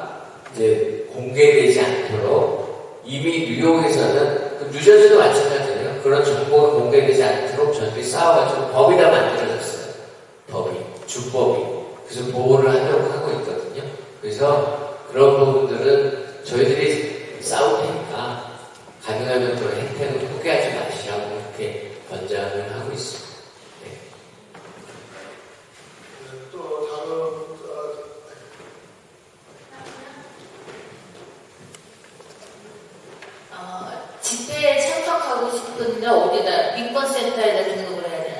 이제 공개되지 않도록 이미 뉴욕에서는, 그 뉴저지도 마찬가지예요. 그런 정보가 공개되지 않도록 저희들이 싸워가지고 법이 다 만들어졌어요. 주법이. 그래서 보호를 하려고 하고 있거든요. 그래서 그런 부분들은 저희들이 싸울 테니까 가능하면 그런 혜택을 포기하지 마시라고 이렇게 권장을 하고 있습니다. 네. 또 다음 집회에 참석하고 싶은데 어디다 민권센터에다 등록을 해야 되나?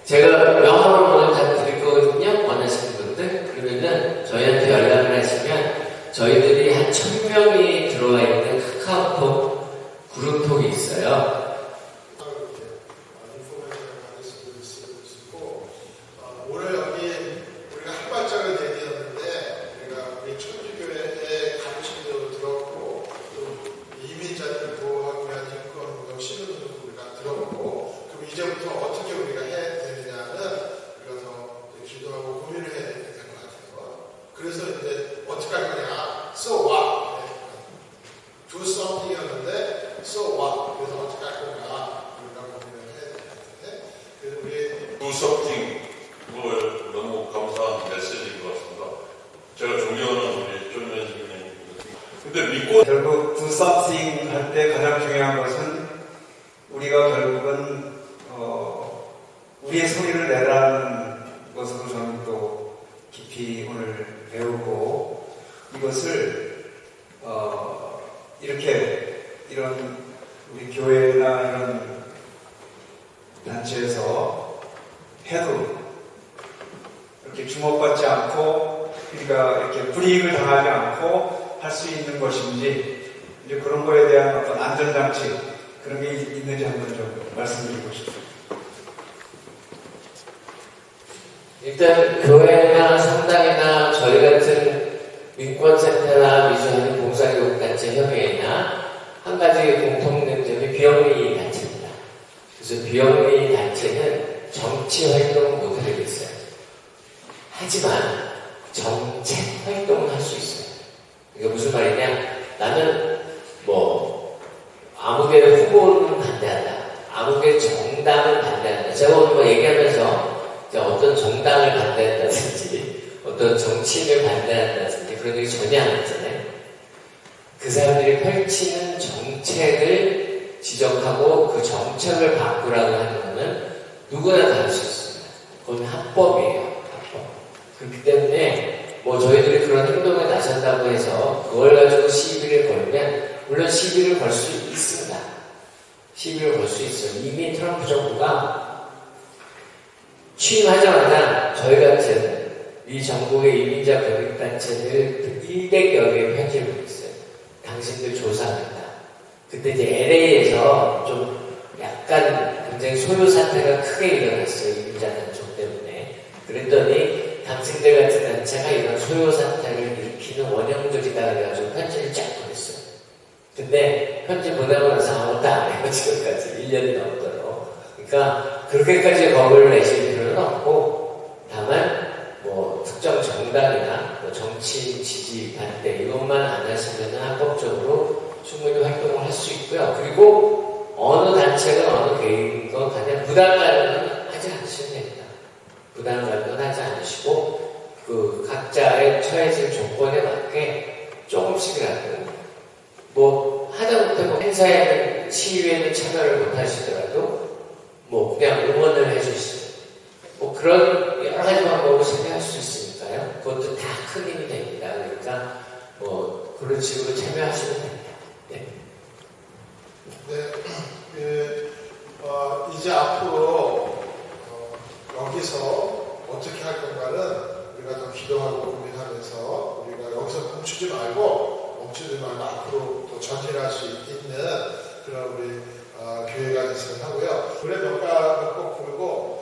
제가 명함을 오늘 다 드릴 거거든요. 원하시는 분들. 그러면은 저희한테 연락을 하시면 저희들이 한 1000명이 들어와 있는 카카오톡 그룹톡이 있어요. 인포메이션을 받을 수도 있고, 오늘 여기 우리가 한 발짝을 내디었는데 우리 천주교회의 가르침도 들었고 또 이민자들 보호하기 위한 인권 시도도 우리가 들었고, 그럼 이제부터 어떻게 우리가 해야 되느냐는 우리가 더 기도하고 고민을 해야 될 것 같아요. 그래서 이제 어떻게 할 거냐, so what, do something이었는데 so what, 그래서 어떻게 할 건가 우리가 고민을 해야 될 것 같은데, 그래서 우리 Do something, 너무 감사한 메시지인 것 같습니다. 제가 존경하는 우리 존면 선생님입니다. 근데 믿고 결국 do something 할 때 가장 중요한 것은 우리가 결국은 우리의 소리를 내라는 것으로 저는 또 깊이 오늘 배우고, 이것을 이런 우리 교회나 이런 단체에서 해도 이렇게 주목받지 않고 우리가 이렇게 불이익을 당하지 않고 할 수 있는 것인지, 이제 그런 거에 대한 어떤 안전장치 그런 게 있는지 한번 좀 말씀드리고 싶습니다. 일단 교회나 성당이나 저희 같은 민권센터나 미주하는 봉사교육단체 협의회나 한 가지 공통된 점이 비영리 단체입니다. 그래서 비영리 단체는 정치 활동 못하고 있어요. 하지만 정책 활동을 할 수 있어요. 이게 무슨 말이냐? 나는 아무개 후보는 반대한다. 아무개 정당은 반대한다. 제가 오늘 얘기하면서 어떤 정당을 반대한다든지 어떤 정치인을 반대한다든지 그런 얘기 전혀 안 했잖아요. 그 사람들이 펼치는 정책을 지적하고 그 정책을 바꾸라고 하는 것은 누구나 다 할 수 있습니다. 그건 합법이에요. 합법. 그렇기 때문에 저희들이 그런 행동에 나선다고 해서 그걸 가지고 시비를 걸면 물론 시비를 걸 수 있습니다. 시비를 걸 수 있어요. 이미 트럼프 정부가 취임하자마자 저희 같은 이 전국의 이민자 교육단체들 100여 개의 편지를 보냈어요. 당신들 조사합니다. 그때 이제 LA에서 좀 약간 굉장히 소요 사태가 크게 일어났어요. 이민자 단속 때문에. 그랬더니 당신들 같은 단체가 이런 소요 사태를 일으키는 원형들이다 그래가지고 편지를 쫙 보냈어요. 근데 편지 보내고 나서 아무것도 안 해요. 지금까지 1년이 넘도록. 그러니까 그렇게까지 겁을 내실 필요는 없고, 다만 특정 정당이나 정치 지지 반대 이것만 안 하시면 합법적으로 충분히 활동을 할 수 있고요. 그리고 어느 단체가 어느 개인건 간에 부담 가는 하지 하지 않으시면 됩니다. 부담감도 하지 않으시고 그 각자의 처해진 조건에 맞게 조금씩이라도 뭐 하다못해 뭐 행사에는 시위에는 참여를 못 하시더라도 뭐 그냥 응원을 해주시고 뭐 그런 여러 가지 방법을 참여할 수 있으니까요. 그것도 다 큰 힘이 됩니다. 그러니까 뭐 그런 식으로 참여하시면 됩니다. 네. 네, 이제 앞으로 여기서 어떻게 할 건가는 우리가 더 기도하고 고민하면서 우리가 여기서 멈추지 말고 앞으로 또 전진할 수 있는 그런 우리 교회가 됐으면 하고요. 노래 몇 곡 부르고